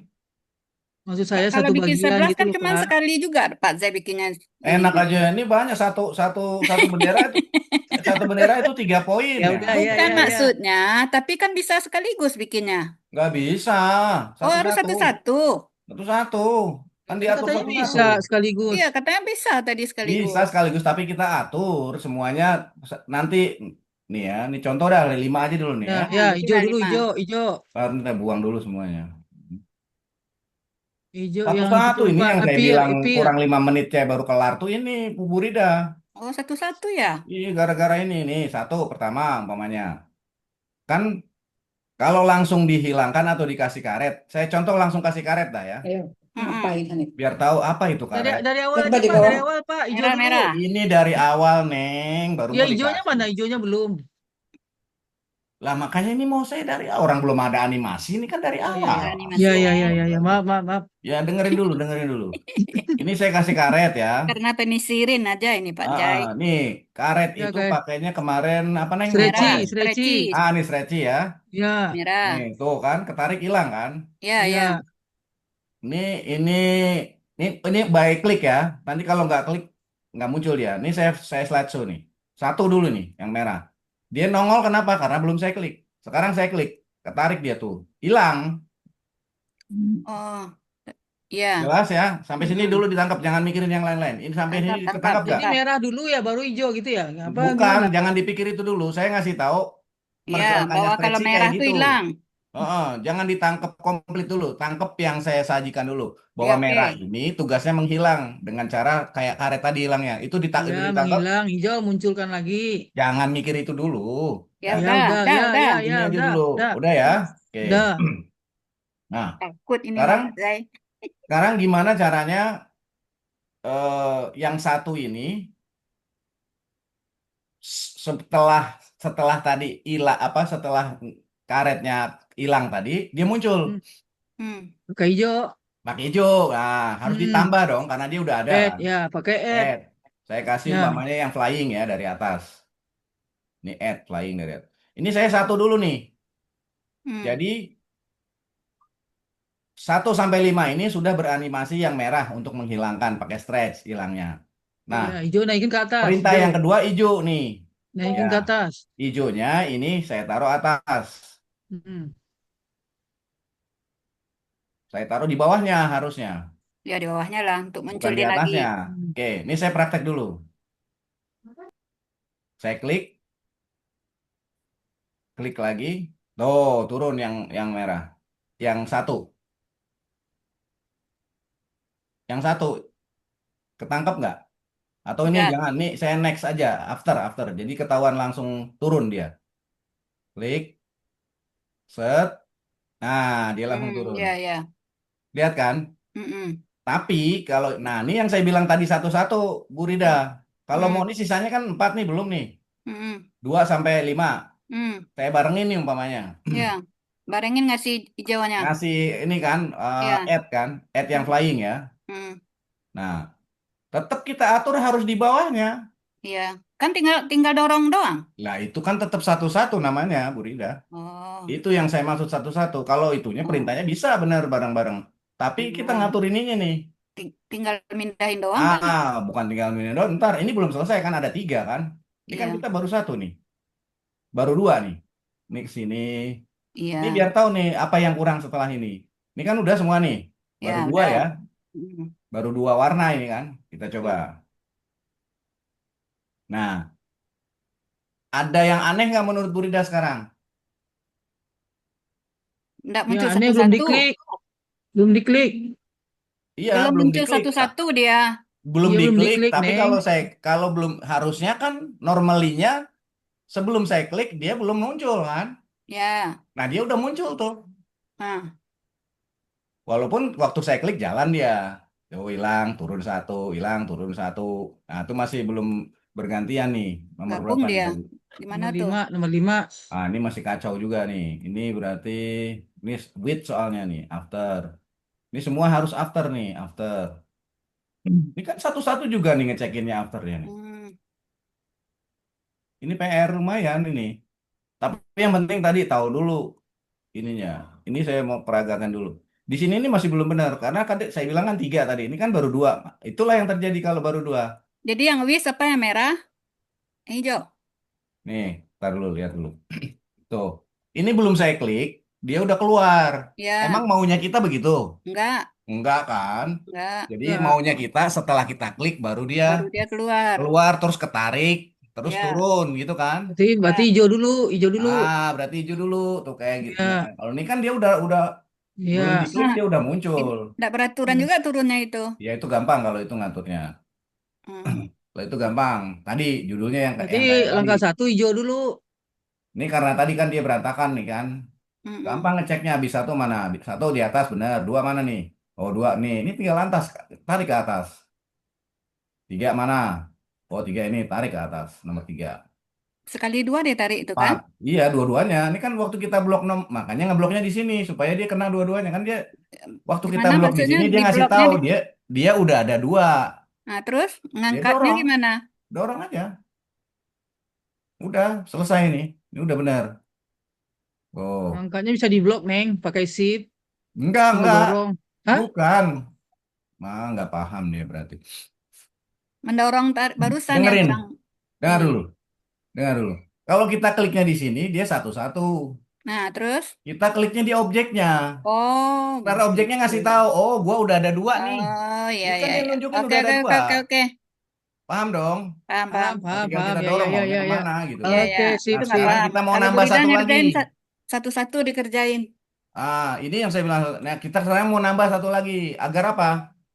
Maksud saya Kalau satu bikin bagian 11 gitu kan loh cuman Pak. sekali juga Pak Zai bikinnya ini. Enak aja. Ini banyak satu satu satu bendera itu satu bendera itu 3 poin Ya ya. udah, ya, Bukan ya, ya. maksudnya, tapi kan bisa sekaligus bikinnya. Nggak bisa. Oh, harus Satu-satu. satu-satu. Satu-satu. Kan Tadi diatur katanya satu-satu. bisa sekaligus. Iya, katanya bisa tadi Bisa sekaligus. sekaligus tapi kita atur semuanya nanti nih ya. Ini contoh dah 5 aja dulu nih Ya, ya. ya, hijau Bikinlah dulu, 5. hijau, hijau. Ntar kita buang dulu semuanya. Hijau yang itu Satu-satu tuh ini Pak, yang saya appear, bilang appear. kurang 5 menit saya baru kelar tuh ini Bu Burida. Oh, satu-satu ya? Iya gara-gara ini nih satu pertama umpamanya. Kan kalau langsung dihilangkan atau dikasih karet, saya contoh langsung kasih karet dah ya, Ayo, Mm-mm. ngapain ini? biar tahu apa itu Dari karet. dari awal Coba aja di Pak, bawah. dari awal Pak, hijau dulu. Merah-merah. Ini dari awal Neng, baru Ya mau hijaunya dikasih. mana? Hijaunya belum. Lah makanya ini mau saya dari awal. Orang belum ada animasi, ini kan dari Oh iya, awal. Ada ya. animasi Ya, ya, ya. ya, ya, ya. Maaf, maaf, maaf. Ya dengerin dulu, dengerin dulu. Ini saya kasih karet ya. Karena penisirin aja ini Pak Jai. Nih karet Ya, itu kayak pakainya kemarin apa Neng lupa stretchy, Merah, ya. stretchy. stretchy. Ini stretchy ya. Ya, Nih Merah. tuh kan ketarik hilang kan. Ya, ya. ya. Ini ini ini by klik ya. Nanti kalau nggak klik nggak muncul dia. Ini saya slideshow nih. Satu dulu nih yang merah. Dia nongol kenapa? Karena belum saya klik. Sekarang saya klik, ketarik dia tuh. Hilang. Oh, ya. Jelas ya. Sampai sini Mm-mm. dulu ditangkap, jangan mikirin yang lain-lain. Ini sampai sini Tangkap, tangkap, ketangkap nggak? Jadi tangkap. merah dulu ya, baru hijau gitu ya? Apa Bukan, gimana? jangan dipikir itu dulu. Saya ngasih tahu Ya, pergerakannya bahwa kalau stretchy merah kayak tuh gitu. hilang. Jangan ditangkap komplit dulu. Tangkep yang saya sajikan dulu. Bahwa Ya, oke. merah ini tugasnya menghilang dengan cara kayak karet tadi hilangnya. Itu Ya, ditangkap. menghilang, hijau munculkan lagi. Jangan mikir itu dulu. Ya Ya, Ya udah, udah, udah, ya, udah. ya, ya, ini aja udah, dulu. udah, Udah ya. Oke. udah. Nah, Takut ini sekarang Pak Zai. sekarang gimana caranya yang satu ini setelah setelah tadi setelah karetnya hilang tadi, dia muncul Hmm, Hmm. pakai hijau. pakai hijau. Nah, harus Hmm, ditambah dong karena dia udah ada add kan. ya, pakai add. Add. Saya kasih Ya, umpamanya yang flying ya dari atas. Ini add flying dari atas. Ini saya satu dulu nih. Hmm. Jadi 1 sampai 5 ini sudah beranimasi yang merah untuk menghilangkan pakai stretch hilangnya. Nah, ya, hijau naikin ke atas, perintah hijau. yang kedua hijau nih. Ya, Naikin ke atas. hijaunya ini saya taruh atas. Hmm. Saya taruh di bawahnya harusnya, Ya di bawahnya lah untuk bukan di munculin lagi. atasnya. Hmm. Oke, ini saya praktek dulu. Saya klik lagi. Tuh, turun yang merah. Yang satu, yang satu ketangkep nggak? Atau ini Enggak. jangan, nih saya next aja, after. Jadi ketahuan langsung turun dia. Klik, set. Nah, dia langsung turun. Ya ya. Lihat kan? Mm-mm. Tapi nah ini yang saya bilang tadi satu-satu, Bu Rida. Kalau mau Hmm. nih sisanya kan 4 nih, belum nih. Mm-mm. 2 sampai 5. Hmm. Saya barengin nih umpamanya. Ya. Barengin ngasih hijauannya. Ngasih ini kan, Ya. add yang flying ya. Hmm. Nah, tetap kita atur harus di bawahnya. Ya. Kan tinggal tinggal dorong doang. Lah itu kan tetap satu-satu namanya, Bu Rida. Oh. Itu yang saya maksud satu-satu. Kalau itunya Oh. perintahnya bisa benar bareng-bareng. Tapi kita Oh. ngatur ininya nih. Tinggal mindahin doang kan? Bukan tinggal ini doang. Ntar ini belum selesai kan ada 3 kan. Ini kan Iya. kita baru satu nih. Baru 2 nih. Ini ke sini. Ini Iya. biar tahu nih apa yang kurang setelah ini. Ini kan udah semua nih. Ya Baru 2 udah. ya. Mm. Baru 2 warna ini kan. Kita coba. Nah, ada yang aneh nggak menurut Bu Rida sekarang? Nggak Ya, muncul ini belum satu-satu. diklik. Belum diklik. Iya, Belum belum muncul diklik. satu-satu dia. Belum Iya, belum diklik, diklik, tapi Neng. kalau belum harusnya kan normalinya sebelum saya klik dia belum muncul kan. Ya. Nah, dia udah muncul tuh. Nah. Walaupun waktu saya klik jalan dia. Tuh hilang, turun satu, hilang, turun satu. Nah, itu masih belum bergantian nih. Nomor Gabung berapa nih? dia. Gimana Nomor tuh? 5, nomor 5. Ah, ini masih kacau juga nih. Ini berarti ini with soalnya nih, after. Ini semua harus after nih, after. Ini kan satu-satu juga nih ngecekinnya afternya nih. Hmm. Ini PR lumayan ini. Tapi yang penting tadi tahu dulu ininya. Ini saya mau peragakan dulu. Di sini ini masih belum benar karena kan saya bilang kan 3 tadi. Ini kan baru 2. Itulah yang terjadi kalau baru 2. Jadi yang wis apa yang merah? Yang hijau. Nih, tar dulu lihat dulu. Tuh. Ini belum saya klik, dia udah keluar. Emang Ya. maunya kita begitu? Enggak. Enggak kan? Enggak. Jadi Enggak. maunya kita setelah kita klik baru dia Baru dia keluar. keluar terus ketarik, terus Ya. turun gitu kan? Berarti Ya. hijau dulu, hijau dulu. Berarti hijau dulu tuh kayak gitu. Nah, Ya, kalau ini kan dia udah belum ya. diklik Nah, dia udah muncul. enggak beraturan Hmm. juga turunnya itu. Ya itu gampang kalau itu ngaturnya. Hmm. Kalau itu gampang. Tadi judulnya Berarti yang kayak tadi. langkah 1 hijau dulu. Ini karena tadi kan dia berantakan nih kan. Mm-mm. Gampang ngeceknya habis satu mana? Habis satu di atas benar, 2 mana nih? Oh 2 nih. Ini tinggal lantas tarik ke atas. 3 mana? Oh 3 ini tarik ke atas nomor 3. Sekali dua dia tarik itu kan? 4. Iya dua-duanya. Ini kan waktu kita blok makanya ngebloknya di sini supaya dia kena dua-duanya kan dia waktu kita Gimana blok di maksudnya sini dia di ngasih bloknya? tahu dia udah ada 2. Nah, terus Dia ngangkatnya dorong, gimana? dorong aja. Udah selesai ini. Ini udah benar. Oh, Angkanya bisa diblok, Neng, pakai shift, tinggal enggak, dorong. Hah? bukan. Nggak paham dia berarti. Mendorong barusan yang Dengerin, kurang dengar ini. dulu, dengar dulu. Kalau kita kliknya di sini dia satu-satu. Nah, terus? Kita kliknya di objeknya. Oh, Ntar objeknya begitu. ngasih tahu, oh gua udah ada 2 nih. Oh, ya, Ini kan ya, dia ya. nunjukin Oke, udah ada oke, 2. oke, oke, oke. Paham dong? Paham, paham. Paham, Nah, paham, tinggal paham. kita Ya, ya, dorong ya, maunya ya, ya. kemana gitu. Ya, Oke, ya. Nah, sip, Itu nggak sip. sekarang paham. kita mau Kalau nambah Burida satu lagi. ngerjain satu-satu dikerjain. Ini yang saya bilang. Nah, kita sekarang mau nambah satu lagi. Agar apa?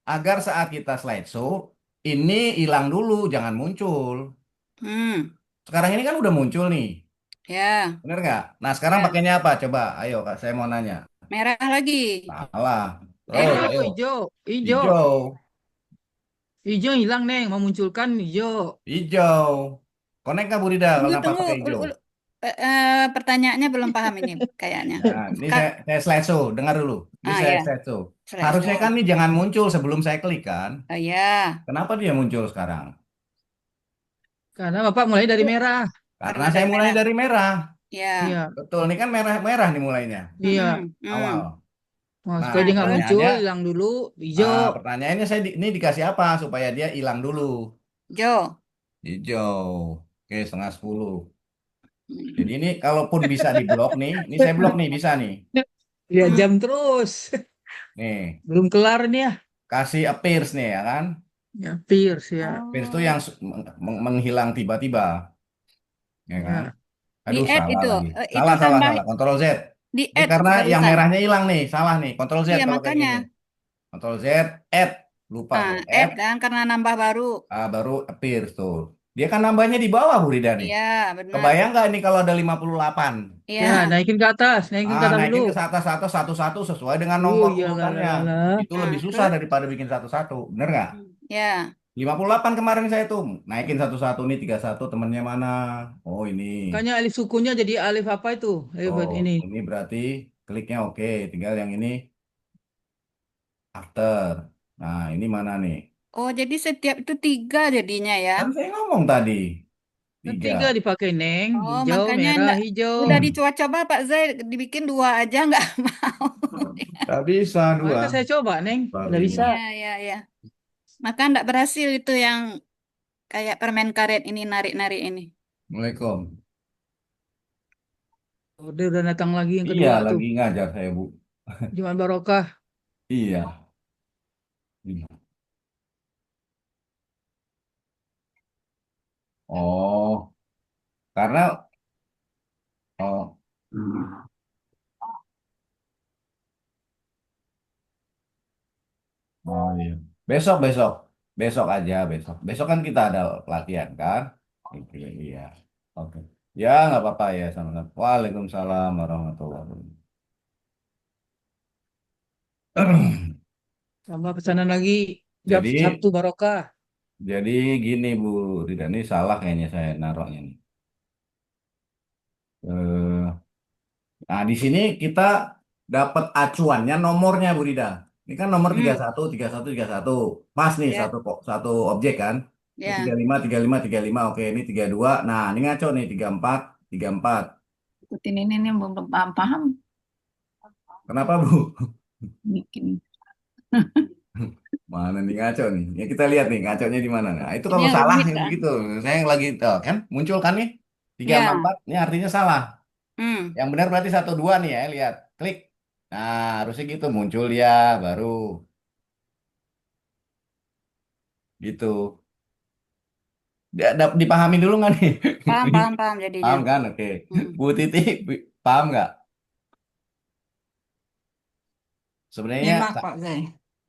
Agar saat kita slideshow, ini hilang dulu, jangan muncul. Hmm, Sekarang ini kan udah muncul nih. ya, Bener nggak? Nah, sekarang ya. pakainya apa? Coba, ayo Kak, saya mau nanya. Merah lagi. Salah. Terus, Hijau, ayo. hijau, hijau. Hijau. Hijau hilang, Neng. Memunculkan hijau. Hijau. Connect nggak Bu Rida kalau Tunggu, nampak tunggu. pakai hijau? pertanyaannya belum paham ini kayaknya. Nah, ini Kak, saya slideshow, dengar dulu. Ini saya ya, slideshow. Harusnya kan slideshow. ini jangan muncul sebelum saya klik kan. Oh ya, Kenapa dia muncul sekarang? Karena Bapak mulai dari merah. Karena karena saya dari mulai merah. dari merah. Ya. Iya, Betul, ini kan merah-merah nih mulainya. iya. Awal. Nah, Nah, supaya Nah, dia nggak terus muncul, pertanyaannya, hilang dulu, hijau. pertanyaannya ini dikasih apa supaya dia hilang dulu? Jo. Hijau. Oke, 9:30. Hmm. Jadi ini kalaupun bisa diblok nih, ini saya blok nih, bisa nih. Ya Hmm. jam terus. Nih, Belum kelar nih ya. kasih appears nih ya kan. Ya, Pierce ya. Appears itu Oh, yang menghilang tiba-tiba, ya kan? di Aduh, add salah itu, lagi. itu Salah, salah, tambah salah. Kontrol Z. di Ini add karena yang barusan. merahnya hilang nih, salah nih. Kontrol Z Iya kalau kayak makanya. gini. Kontrol Z, add. Lupa tuh, Add add. kan karena nambah baru. Baru appears tuh. Dia kan nambahnya di bawah, Bu Rida nih. Iya, benar. Kebayang nggak ini kalau ada 58? Iya. Ya, naikin ke atas, naikin ke atas dulu. Naikin ke atas-atas satu-satu sesuai dengan Oh nomor iya lah lah urutannya. lah lah. Itu Nah, lebih susah terus daripada bikin satu-satu. Bener nggak? ya. 58 kemarin saya tuh. Naikin satu-satu nih 31 temennya mana? Oh ini. Makanya alif sukunya jadi alif apa itu? Alif Oh ini. ini berarti kliknya oke. Tinggal yang ini after. Nah ini mana nih? Oh, jadi setiap itu 3 jadinya ya. Kan saya ngomong tadi. Tiga. Ketiga dipakai neng, Oh, hijau, makanya merah, enggak hijau. udah dicoba-coba Pak Zai dibikin 2 aja nggak mau. Gak bisa Kemarin dua. kan saya coba neng, Baru nggak ini. bisa. Ya, ya, ya. Maka enggak berhasil itu yang kayak permen karet ini narik-narik ini. Assalamualaikum. Oh, dia udah datang lagi yang Iya kedua tuh. lagi ngajar saya Bu. Jumat Barokah. Iya. Iya. Oh karena oh. Oh iya. Besok besok. Besok aja besok. Besok kan kita ada pelatihan kan? Oke, iya. Oke. Ya nggak apa-apa ya sama-sama. Waalaikumsalam warahmatullahi wabarakatuh. Tambah pesanan lagi. Jam Jadi Sabtu Barokah. jadi gini Bu Rida ini salah kayaknya saya naruhnya nih. Eh, Nah di sini kita dapat acuannya nomornya Bu Rida. Ini kan nomor Hmm, 31, 31, 31. Pas nih ya, satu objek kan. Ini tiga ya. lima, 35, 35. Oke, ini 32. Nah, ini ngaco nih 34, 34. Ikutin ini nih belum paham-paham Kenapa Bu? bikin. Mana nih ngaco nih? Ya kita lihat nih ngaconya di mana. Nah, itu Ini kalau yang salah rumit ya kan? begitu. Saya yang lagi kan muncul kan nih 344. Ya. Ini artinya salah. Hmm. Yang benar berarti 12 nih ya, lihat. Klik. Nah, harusnya gitu muncul dia baru gitu. Dipahami dulu nggak nih? Paham, paham, paham jadinya. Paham kan? Oke. Hmm. Bu Titi, paham nggak? Sebenarnya Nyimak Pak Zai.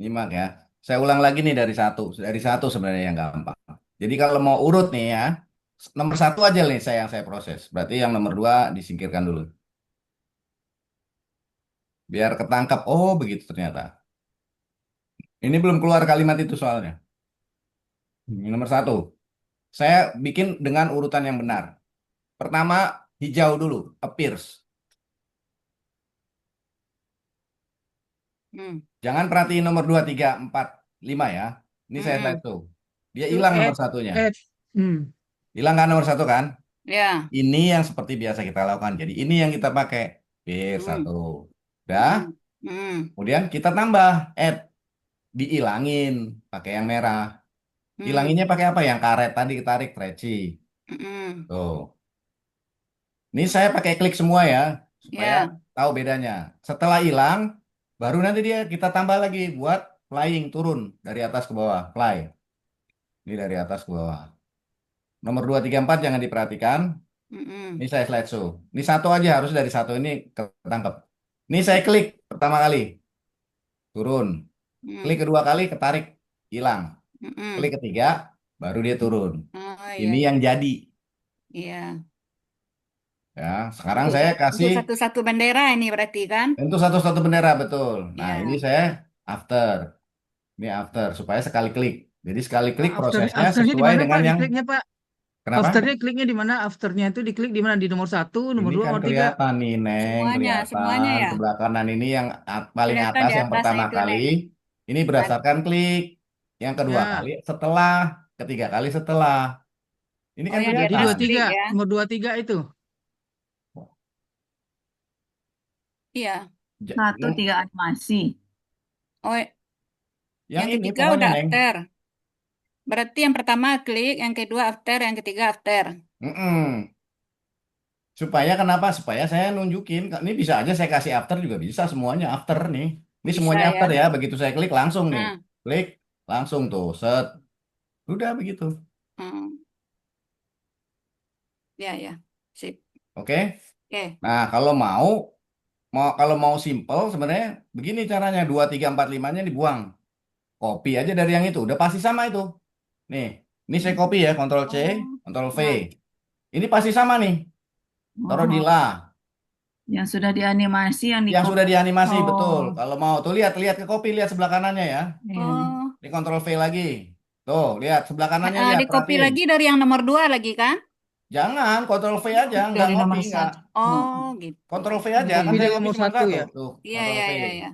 nyimak ya. Saya ulang lagi nih dari satu. Dari satu sebenarnya yang gampang. Jadi kalau mau urut nih ya, nomor satu aja nih yang saya proses. Berarti yang nomor dua disingkirkan dulu. Biar ketangkap. Oh begitu ternyata. Ini belum keluar kalimat itu soalnya. Ini nomor satu. Saya bikin dengan urutan yang benar. Pertama, hijau dulu. Appears. Hmm. Jangan perhatiin nomor 2, 3, 4, 5 ya. Ini saya Hmm. slide tuh. Dia Itu hilang nomor add, satunya. add. Hmm. Hilang kan nomor satu kan? Ya. Ini yang seperti biasa kita lakukan. Jadi ini yang kita pakai. Bir Hmm. satu. Udah. Hmm. Hmm. Kemudian kita tambah. Add. Diilangin. Pakai yang merah. Hmm. Hilanginnya pakai apa? Yang karet tadi ketarik. Treci. Hmm. Tuh. Ini saya pakai klik semua ya. Supaya Ya. tahu bedanya. Setelah hilang. Baru nanti dia kita tambah lagi. Buat flying turun. Dari atas ke bawah. Fly. Ini dari atas ke bawah. Nomor 2, 3, 4 jangan diperhatikan. Hmm. Ini saya slideshow. Ini satu aja harus dari satu ini ketangkep. Ini saya klik pertama kali. Turun. Klik Hmm. kedua kali ketarik. Hilang. Klik Hmm. ketiga baru dia turun. Oh Ini iya, yang iya. jadi. Iya. Ya, sekarang Untuk saya untuk kasih satu-satu bendera ini berarti kan? tentu satu-satu bendera betul. Nah, ini Ya. saya after. Ini after supaya sekali klik. Jadi sekali klik After, prosesnya afternya di sesuai mana dengan Pak? yang Dikliknya Pak? Kenapa? Afternya kliknya di mana? Afternya itu diklik di mana? Di nomor satu, nomor Ini dua, kan nomor tiga. kelihatan nih, Neng, Semuanya kelihatan ya. sebelah kanan ini yang paling Kelihatan atas di yang atas pertama itu, kali. Neng. Ini Nah, berdasarkan klik. Yang kedua kali Ya. setelah, ketiga kali setelah. Ini oh kan yang di Jadi atas dua kelihatan. klik tiga, ya. nomor dua tiga itu. Iya. Satu Yang, tiga animasi. Oh, yang yang ini ketiga pokoknya, udah Neng. after. Berarti yang pertama klik, yang kedua after, yang ketiga after. Mm-mm. Supaya kenapa? Supaya saya nunjukin. Ini bisa aja saya kasih after juga bisa semuanya after nih. Ini Bisa semuanya after ya. ya. Begitu saya klik langsung nih. Nah, Klik langsung tuh. Set. Udah begitu. hmm, ya ya. Sip. Oke. Oke. Nah, kalau mau simple sebenarnya begini caranya. 2 3 4 5-nya dibuang. Copy aja dari yang itu. Udah pasti sama itu. Nih. Ini saya copy ya. Ctrl C, Oh, Ctrl V. nah. Ini pasti sama nih. Taruh di Oh, la. yang sudah dianimasi yang di Yang sudah dianimasi betul. Oh, Kalau mau tuh lihat lihat ke copy, lihat sebelah kanannya ya. iya. Oh, Ini Ctrl V lagi. Tuh, lihat sebelah kanannya lihat, di copy perhatiin. lagi dari yang nomor dua lagi kan? Jangan Ctrl V aja, nggak Dari ngopi nomor nggak. satu. Oh, Oh, gitu. Ctrl V aja, kan Copy saya dari ngopi nomor cuma satu satu. ya. Tuh, Iya, Ctrl iya, V. iya, iya.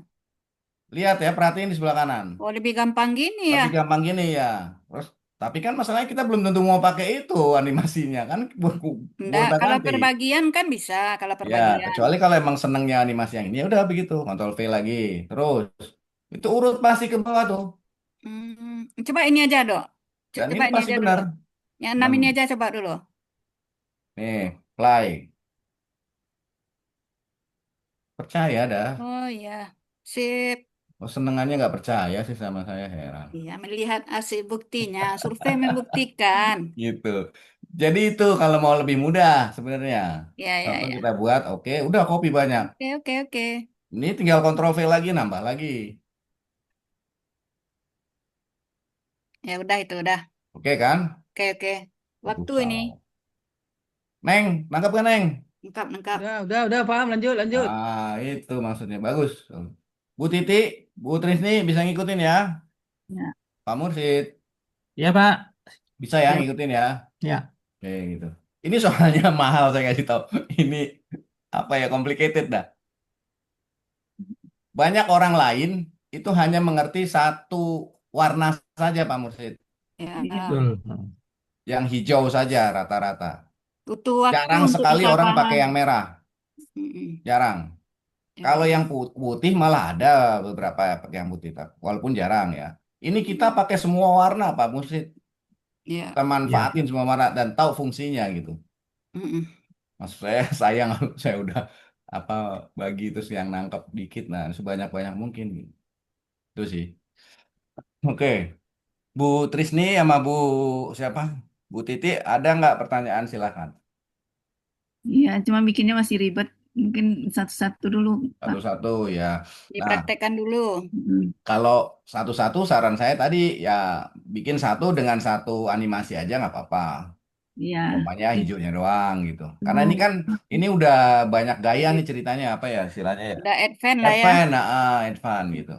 Lihat ya, perhatiin di sebelah kanan. Oh, lebih gampang gini ya. Lebih gampang gini ya. Terus, tapi kan masalahnya kita belum tentu mau pakai itu animasinya kan Enggak, kalau gonta-ganti. perbagian kan bisa, kalau Ya, perbagian. kecuali kalau emang senengnya animasi yang ini, ya udah begitu. Ctrl V lagi. Terus, itu urut pasti ke bawah tuh. Coba ini aja, Dok. Dan Coba ini ini pasti aja dulu. benar. Yang enam enam ini aja coba dulu. Nih, play. Percaya dah. Oh iya, sip. Oh, senengannya nggak percaya sih sama saya, heran. Iya, melihat hasil buktinya. Survei membuktikan. Gitu. Jadi itu kalau mau lebih mudah sebenarnya. Ya, ya, Langsung kita ya. buat, oke, udah copy banyak. Oke, oke, oke. Ini tinggal Ctrl V lagi, nambah lagi. Ya udah itu udah. Oke kan? Oke, oke. Aduh, Waktu ini. kau. Neng, nangkap kan Neng? Lengkap, lengkap. Udah paham. Lanjut, lanjut. Ah, itu maksudnya. Bagus. Bu Titi, Bu Trisni bisa ngikutin ya. Ya. Pak Mursid, Ya, Pak. bisa ya Ya, ngikutin ya. ya. Oke, gitu. Ini soalnya mahal saya kasih tahu. Ini apa ya, complicated dah. Banyak orang lain itu hanya mengerti satu warna saja, Pak Mursid. Iya. Ya. Betul. Yang hijau saja rata-rata. Butuh waktu Jarang untuk sekali bisa orang pakai paham. yang merah. Mm-mm. Jarang. Ya, Kalau ya. yang putih malah ada beberapa yang pakai yang putih, walaupun jarang ya. Ini kita pakai semua warna, Pak Mursid. Ya. Kita Ya. manfaatin semua warna dan tahu fungsinya gitu. Mm-mm. Maksud saya sayang kalau saya udah apa bagi terus yang nangkep dikit, nah sebanyak-banyak mungkin gitu. Itu sih. Oke, Bu Trisni sama Bu siapa? Bu Titi, ada nggak pertanyaan silakan. Iya, cuma bikinnya masih ribet. Mungkin satu-satu dulu, Pak. Satu-satu ya. Nah, Dipraktekkan dulu. Mm. kalau satu-satu saran saya tadi ya bikin satu dengan satu animasi aja nggak apa-apa. Iya. Umpamanya hijaunya doang gitu. Karena ini Terus, kan ini udah banyak gaya nih ceritanya apa ya istilahnya ya. Udah advance lah ya. Advance, advance gitu.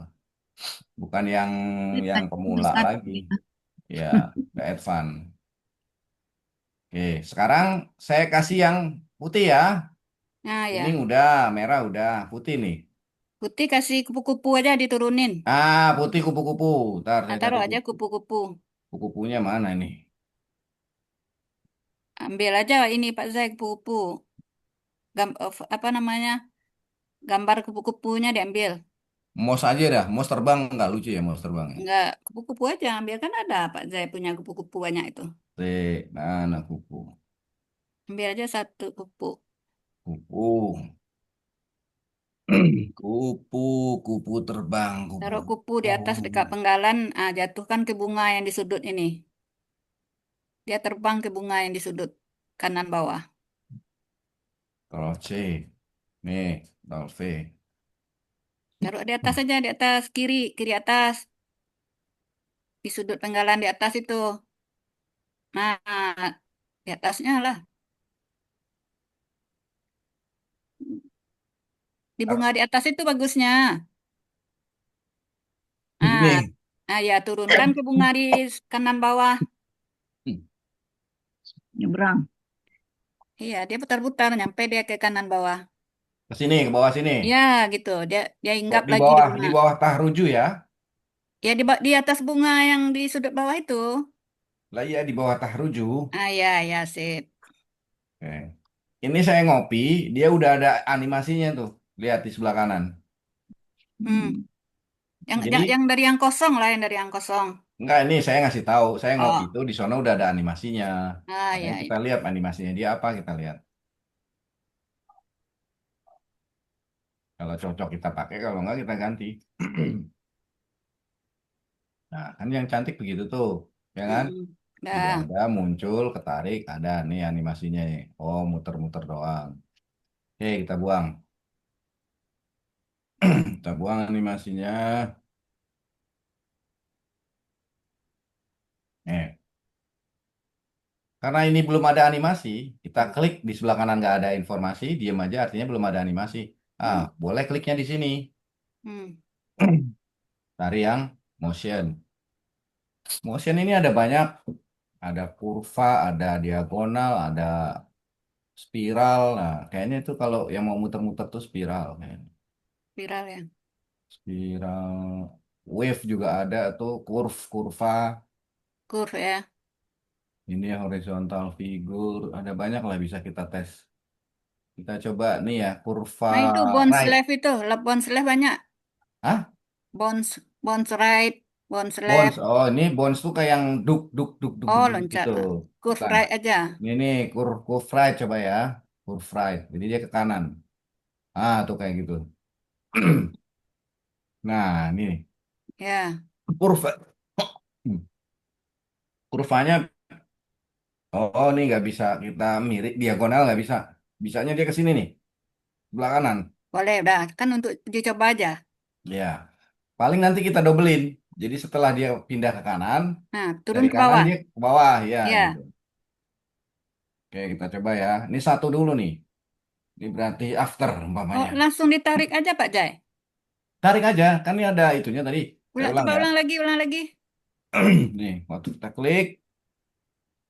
Bukan yang terus pemula satu lagi. ya. Ya, udah advance. Oke, sekarang saya kasih yang putih ya. Nah Kuning ya. udah, merah udah, putih nih. Putih kasih kupu-kupu aja diturunin. Putih kupu-kupu. Ntar Nah, saya cari taruh aja kupu-kupu. kupu-kupunya mana ini? Ambil aja ini Pak Zai kupu-kupu. Apa namanya? Gambar kupu-kupunya diambil. Mouse aja dah, mouse terbang nggak lucu ya mouse terbang ya. Enggak, kupu-kupu aja ambil kan ada Pak Zai punya kupu-kupu banyak itu. Mana kupu? Ambil aja satu kupu. Kupu, kupu, kupu terbang, kupu. Taruh kupu di atas Oh, dekat penggalan, jatuhkan ke bunga yang di sudut ini. Dia terbang ke bunga yang di sudut kanan bawah. Ctrl C. Nih, Ctrl V. Taruh di atas aja, di atas kiri, kiri atas, di sudut penggalan di atas itu. Nah, di atasnya lah. Di bunga di atas itu bagusnya. Nah, Ini. ya turunkan ke bunga di kanan bawah. Nyebrang. Iya, dia putar-putar nyampe dia ke kanan bawah. Ke sini, ke bawah sini. Ya, gitu. Dia Kok hinggap lagi di di bunga. bawah Tahruju ya? Ya di atas bunga yang di sudut bawah itu. Lah iya di bawah Tahruju. Ah, ya, ya, sip. Oke. Ini saya ngopi, dia udah ada animasinya tuh. Lihat di sebelah kanan. Hmm. Hmm. Jadi Yang dari yang kosong lah, yang dari yang kosong. enggak, ini saya ngasih tahu, saya ngopi Oh, itu di sana udah ada animasinya. ah, Makanya ya, kita ya. lihat animasinya dia apa, kita lihat. Kalau cocok kita pakai, kalau enggak kita ganti. Nah, kan yang cantik begitu tuh, ya kan? Mm-mm. Udah Dah. ada, muncul, ketarik, ada nih animasinya nih. Oh, muter-muter doang. Oke, kita buang. Kita buang animasinya. Karena ini belum ada animasi, kita klik di sebelah kanan nggak ada informasi, diam aja artinya belum ada animasi. Ah, Hmm. boleh kliknya di sini. Hmm. Cari yang motion. Motion ini ada banyak, ada kurva, ada diagonal, ada spiral. Nah, kayaknya itu kalau yang mau muter-muter tuh spiral, kayaknya. Viral ya. Spiral, wave juga ada tuh, kurva. Curve ya. Ini horizontal figure, ada banyak lah bisa kita tes. Kita coba nih ya, kurva Nah itu bounce right. left itu, lap bounce left banyak. Hah? Bounce right, bounce Bones. left. Oh, ini Bones tuh kayak yang duk duk duk duk Oh begitu loncat. gitu. Curve Bukan. right aja. Ini nih curve right coba ya. Curve right. Jadi dia ke kanan. Ah, tuh kayak gitu. Nah, ini Ya. kurva. Kurvanya, oh ini nggak bisa kita mirip diagonal nggak bisa. Bisanya dia ke sini nih, sebelah kanan. Boleh udah. Kan untuk dicoba aja. Ya, paling nanti kita dobelin. Jadi setelah dia pindah ke kanan, Nah turun dari ke kanan bawah. dia ke bawah, ya gitu. Ya. Oke, kita coba ya. Ini satu dulu nih. Ini berarti after Oh umpamanya. langsung ditarik aja Pak Jai. Tarik aja, kan ini ada itunya tadi. Saya Ulang, ulang coba ya. ulang lagi, ulang lagi. Nih, waktu kita klik,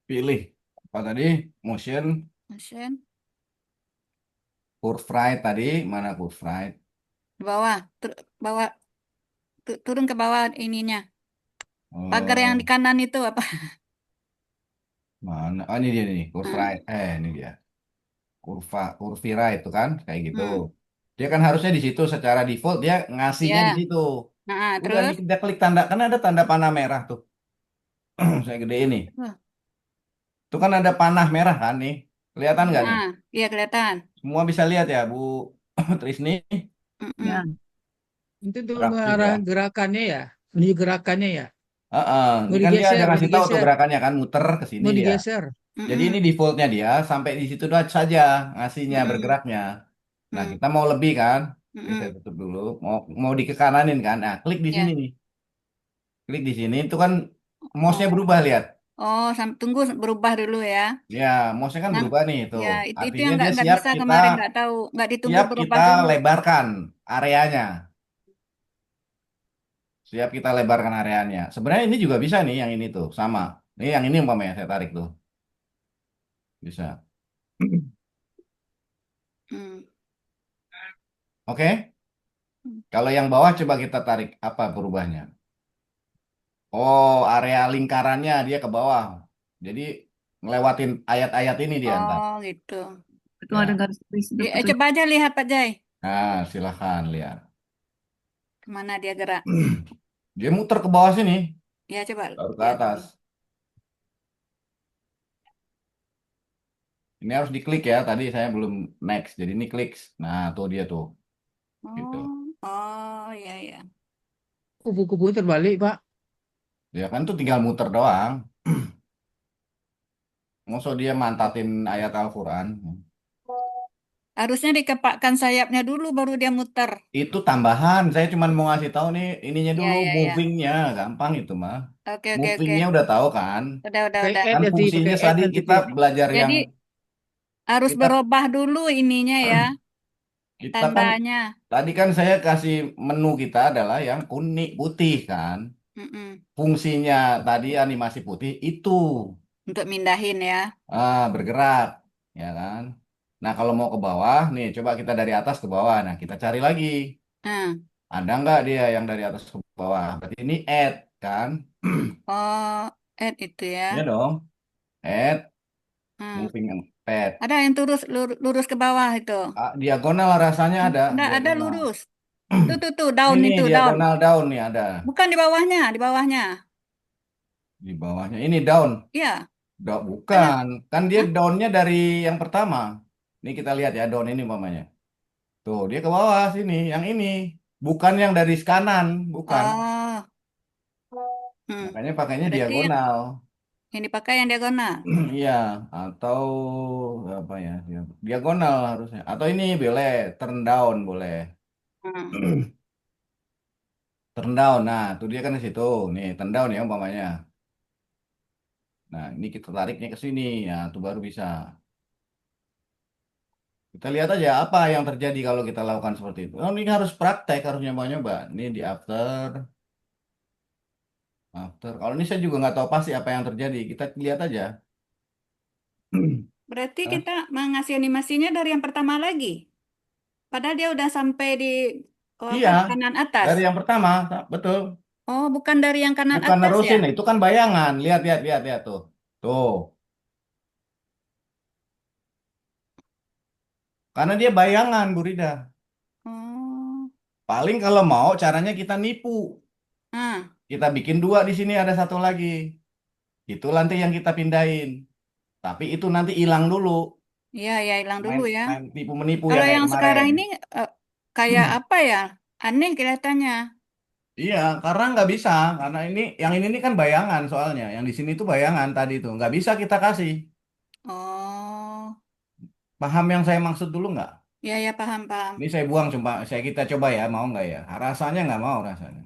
pilih apa tadi? Motion, Motion. curve right tadi, mana curve right? Di bawah. Bawah. Turun ke bawah ininya. Pagar yang di Oh, kanan itu apa? mana? Oh, ini dia nih, curve Hmm. right. Ini dia. Curvy right itu kan, kayak gitu. Hmm. Dia kan harusnya di situ secara default dia ngasihnya di Ya. situ. Nah, Udah nih terus? kita klik tanda, kan ada tanda panah merah tuh. Saya gede ini. Wah, Itu kan ada panah merah kan nih. Kelihatan nggak nih? nah, iya kelihatan. Semua bisa lihat ya, Bu Trisni. Ya, Mm-mm. Itu tuh Praktis mengarah ya. gerakannya ya, menuju gerakannya ya. Heeh, ini Mau kan dia ada digeser, mau ngasih tahu tuh digeser, gerakannya kan muter ke sini mau dia. digeser. Jadi ini Mm-mm. defaultnya dia sampai di situ doang saja ngasihnya Mm-mm. bergeraknya. Nah Mm. kita mau lebih kan? Oke, saya Mm-mm. tutup dulu. Mau di ke kananin kan? Nah klik di sini Ya. nih. Klik di sini itu kan mouse-nya Oh, berubah lihat. oh, tunggu berubah dulu ya. Ya mouse-nya kan Yang, berubah nih tuh. ya itu Artinya yang dia nggak siap bisa kita kemarin nggak tahu, nggak ditunggu siap berubah kita dulu. lebarkan areanya. Siap kita lebarkan areanya. Sebenarnya ini juga bisa nih yang ini tuh sama. Ini yang ini umpamanya saya tarik tuh. Bisa. Hmm. Oke. Kalau yang bawah coba kita tarik apa berubahnya? Oh, area lingkarannya dia ke bawah. Jadi ngelewatin ayat-ayat ini dia ntar. Oh gitu. itu ada Ya. garis Ya, petunjuk. coba aja lihat Pak Jai, Nah, silahkan lihat. kemana dia gerak. Dia muter ke bawah sini, Ya coba baru ke lihat. atas. Ini harus diklik ya. Tadi saya belum next. Jadi ini klik. Nah, tuh dia tuh. Gitu. Oh, oh ya ya. Kupu-kupu terbalik, Pak. Dia kan tuh tinggal muter doang. Maksud dia mantatin ayat Al-Quran. Harusnya dikepakkan sayapnya dulu baru dia muter. Itu tambahan. Saya cuma mau ngasih tahu nih ininya dulu Ya ya ya. movingnya. Gampang itu mah. Oke oke oke. Movingnya udah tahu kan. Udah Pakai udah. add Kan nanti, fungsinya pakai add tadi nanti, kita Pip. belajar yang Jadi harus kita berubah dulu ininya ya, kita kan tandanya. tadi kan saya kasih menu kita adalah yang kuning putih kan. Mm-mm. Fungsinya tadi animasi putih itu. untuk mindahin ya. Bergerak, ya kan? Nah, kalau mau ke bawah, nih coba kita dari atas ke bawah. Nah, kita cari lagi. Hmm. Ada nggak dia yang dari atas ke bawah? Berarti ini add, kan? Oh, add itu ya. Iya dong. Add, Hmm. moving and pad. Ada yang lurus ke bawah itu. Diagonal rasanya ada, Enggak, ada diagonal. lurus. Tuh, down Ini itu, down. diagonal down nih ada. Bukan di bawahnya, di bawahnya. Di bawahnya. Ini down. Iya, ada. Bukan. Kan dia Hah? downnya dari yang pertama. Ini kita lihat ya, down ini umpamanya. Tuh, dia ke bawah sini. Yang ini. Bukan yang dari kanan. Bukan. Oh, hmm. Makanya pakainya Berarti diagonal. yang dipakai yang diagonal. Iya. Atau apa ya? Diagonal harusnya. Atau ini boleh. Turn down boleh. Hmm. Turn down. Nah, tuh dia kan di situ. Nih, turn down ya umpamanya. Nah, ini kita tariknya ke sini. Ya, tuh baru bisa. Kita lihat aja apa yang terjadi kalau kita lakukan seperti itu. Oh, ini harus praktek, harus nyoba-nyoba. Ini di after, after. Kalau ini saya juga nggak tahu pasti apa yang terjadi. Kita lihat aja. Berarti Hah? kita mengasih animasinya dari yang pertama lagi. Padahal dia udah sampai di Iya, apa kanan atas. dari yang pertama, betul. Oh, bukan dari yang kanan Bukan atas ya? nerusin, itu kan bayangan. Lihat, lihat, lihat, lihat tuh. Tuh, karena dia bayangan, Bu Rida. Oh, Paling kalau mau caranya kita nipu. ah, Kita bikin dua di sini ada satu lagi. Itu nanti yang kita pindahin. Tapi itu nanti hilang dulu. iya ya hilang dulu Main, ya. main tipu menipu Kalau yang kayak yang kemarin. sekarang ini eh, kayak apa ya? Aneh kelihatannya. Iya, karena nggak bisa, karena ini yang ini kan bayangan soalnya, yang di sini tuh bayangan tadi tuh nggak bisa kita kasih. Oh, Paham yang saya maksud dulu nggak? ya ya paham paham. Ini saya buang coba, saya kita coba ya, mau nggak ya? Rasanya nggak mau rasanya.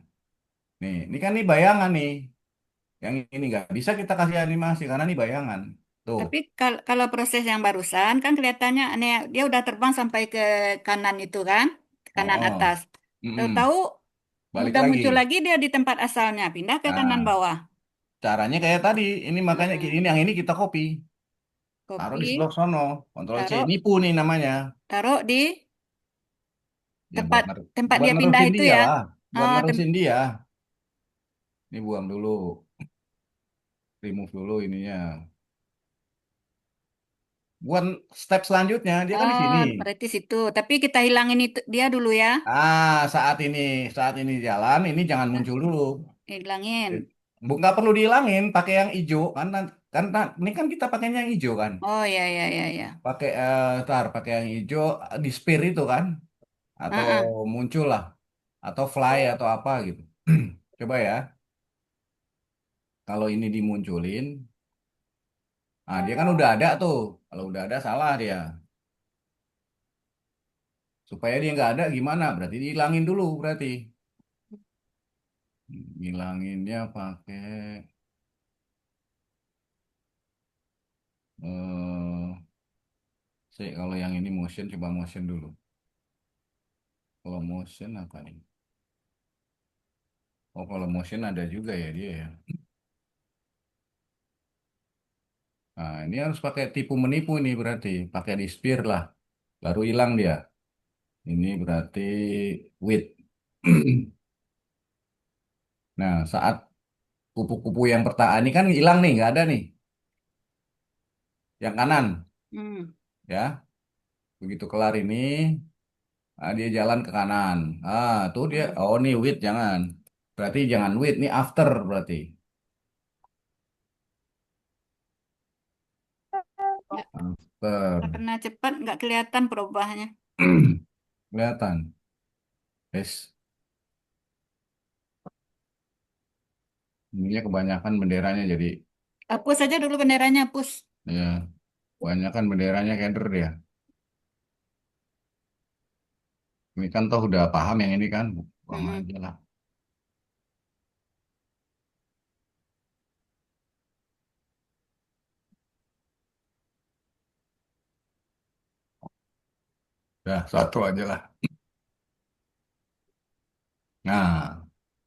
Nih, ini kan nih bayangan nih, yang ini nggak bisa kita kasih animasi karena ini bayangan. Tuh, Tapi kalau proses yang barusan kan kelihatannya aneh, dia udah terbang sampai ke kanan itu kan, ke oh, kanan oh. atas. Mm-mm. Tahu-tahu Balik udah lagi. muncul lagi dia di tempat asalnya, pindah ke kanan Nah, bawah. caranya kayak tadi, ini makanya Hmm. ini yang ini kita copy, taruh di Kopi, sebelah sono, Ctrl C, taruh nipu nih namanya. taruh di Ya buat tempat tempat buat dia pindah nerusin itu dia ya. lah, buat Oh, nerusin dia. Ini buang dulu. Remove dulu ininya. Buat step selanjutnya, dia kan di oh, sini. berarti situ. Tapi kita hilangin itu dia dulu ya. Saat ini jalan, ini jangan muncul dulu. Hilangin. Nggak perlu dihilangin, pakai yang hijau kan, ini kan kita pakainya yang hijau kan. Oh ya ya ya ya. Pakai yang hijau di spear itu kan, atau Ah, ah. muncul lah, atau fly atau apa gitu. Coba ya, kalau ini dimunculin, dia kan udah ada tuh. Kalau udah ada salah dia. Supaya dia nggak ada gimana? Berarti dihilangin dulu berarti. Ngilanginnya pakai eh kalau yang ini motion coba motion dulu. Kalau motion apa nih? Oh, kalau motion ada juga ya dia ya. Nah, ini harus pakai tipu menipu nih berarti. Pakai di spear lah. Baru hilang dia. Ini berarti width. Nah, saat kupu-kupu yang pertama ini kan hilang nih, nggak ada nih. Yang kanan, Hmm. ya. Begitu kelar ini, dia jalan ke kanan. Tuh dia. Oh, nih width jangan. Berarti jangan width, nih after berarti. Nggak, After. karena cepat nggak kelihatan perubahannya. Kelihatan. Yes. Ininya kebanyakan benderanya jadi Hapus saja dulu benderanya, hapus. ya kebanyakan benderanya keder dia. Ini kan toh udah paham yang ini kan, buang Mm-mm. aja lah. Udah satu aja lah.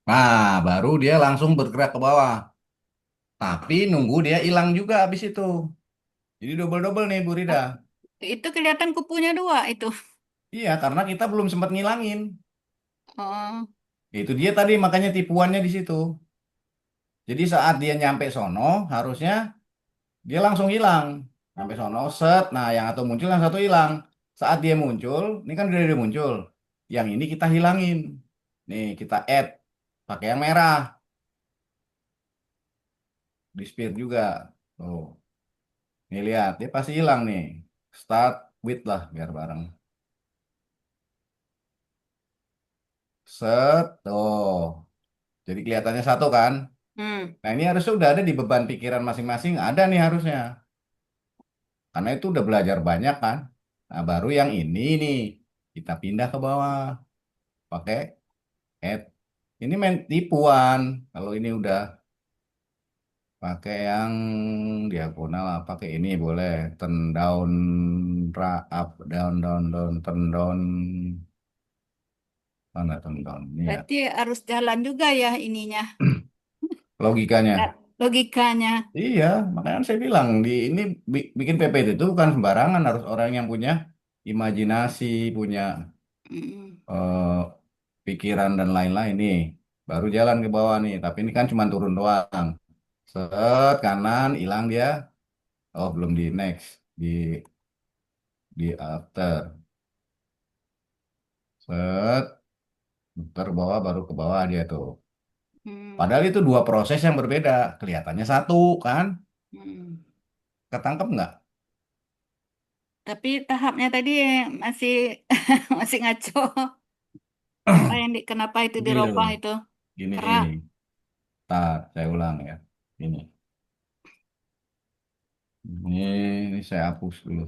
Nah, baru dia langsung bergerak ke bawah. Tapi nunggu dia hilang juga habis itu. Jadi double-double nih Bu Rida. Itu kelihatan kupunya dua itu. Iya, karena kita belum sempat ngilangin. Oh, Itu dia tadi makanya tipuannya di situ. Jadi saat dia nyampe sono, harusnya dia langsung hilang. Sampai sono, set. Nah, yang satu muncul, yang satu hilang. Saat dia muncul, ini kan udah dia muncul. Yang ini kita hilangin. Nih, kita add. Pakai yang merah. Di speed juga. Tuh. Nih lihat, dia pasti hilang nih. Start with lah, biar bareng. Set. Tuh. Jadi kelihatannya satu kan. hmm. Nah, ini harusnya udah ada di beban pikiran masing-masing. Ada nih harusnya. Karena itu udah belajar banyak kan. Nah, baru yang ini nih. Kita pindah ke bawah. Pakai add. Ini main tipuan. Kalau ini udah pakai yang diagonal, pakai ini boleh. Turn down, up, down, down, down, turn down. Mana turn down? Ini ya. Berarti harus jalan juga ya ininya. Logikanya. Logikanya. Iya, makanya saya bilang di ini bikin PPT itu bukan sembarangan, harus orang yang punya imajinasi, punya Mm-mm. eh, pikiran dan lain-lain nih. Baru jalan ke bawah nih, tapi ini kan cuma turun doang. Set kanan hilang dia. Oh, belum di next, di after. Set muter bawah baru ke bawah dia tuh. Hmm. Padahal itu dua proses yang berbeda. Kelihatannya satu kan? Hmm. Ketangkep nggak? Tapi tahapnya tadi masih masih ngaco. Apa yang kenapa itu Gini dulu. dirubah itu? Gini, Kerak. ini. Tar, saya ulang ya. Ini. Ini saya hapus dulu.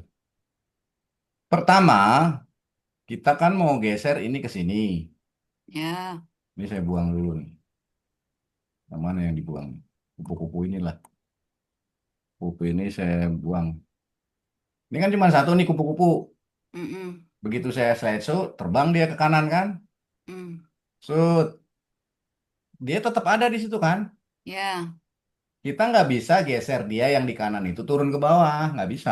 Pertama, kita kan mau geser ini ke sini. Ya. Ini saya buang dulu nih. Yang mana yang dibuang? Kupu-kupu inilah. Kupu ini saya buang. Ini kan cuma satu nih kupu-kupu. Mm-mm. Begitu saya slideshow, terbang dia ke kanan kan? Mm. Shoot. Dia tetap ada di situ kan? Ya. Kita nggak bisa geser dia yang di kanan itu turun ke bawah. Nggak bisa.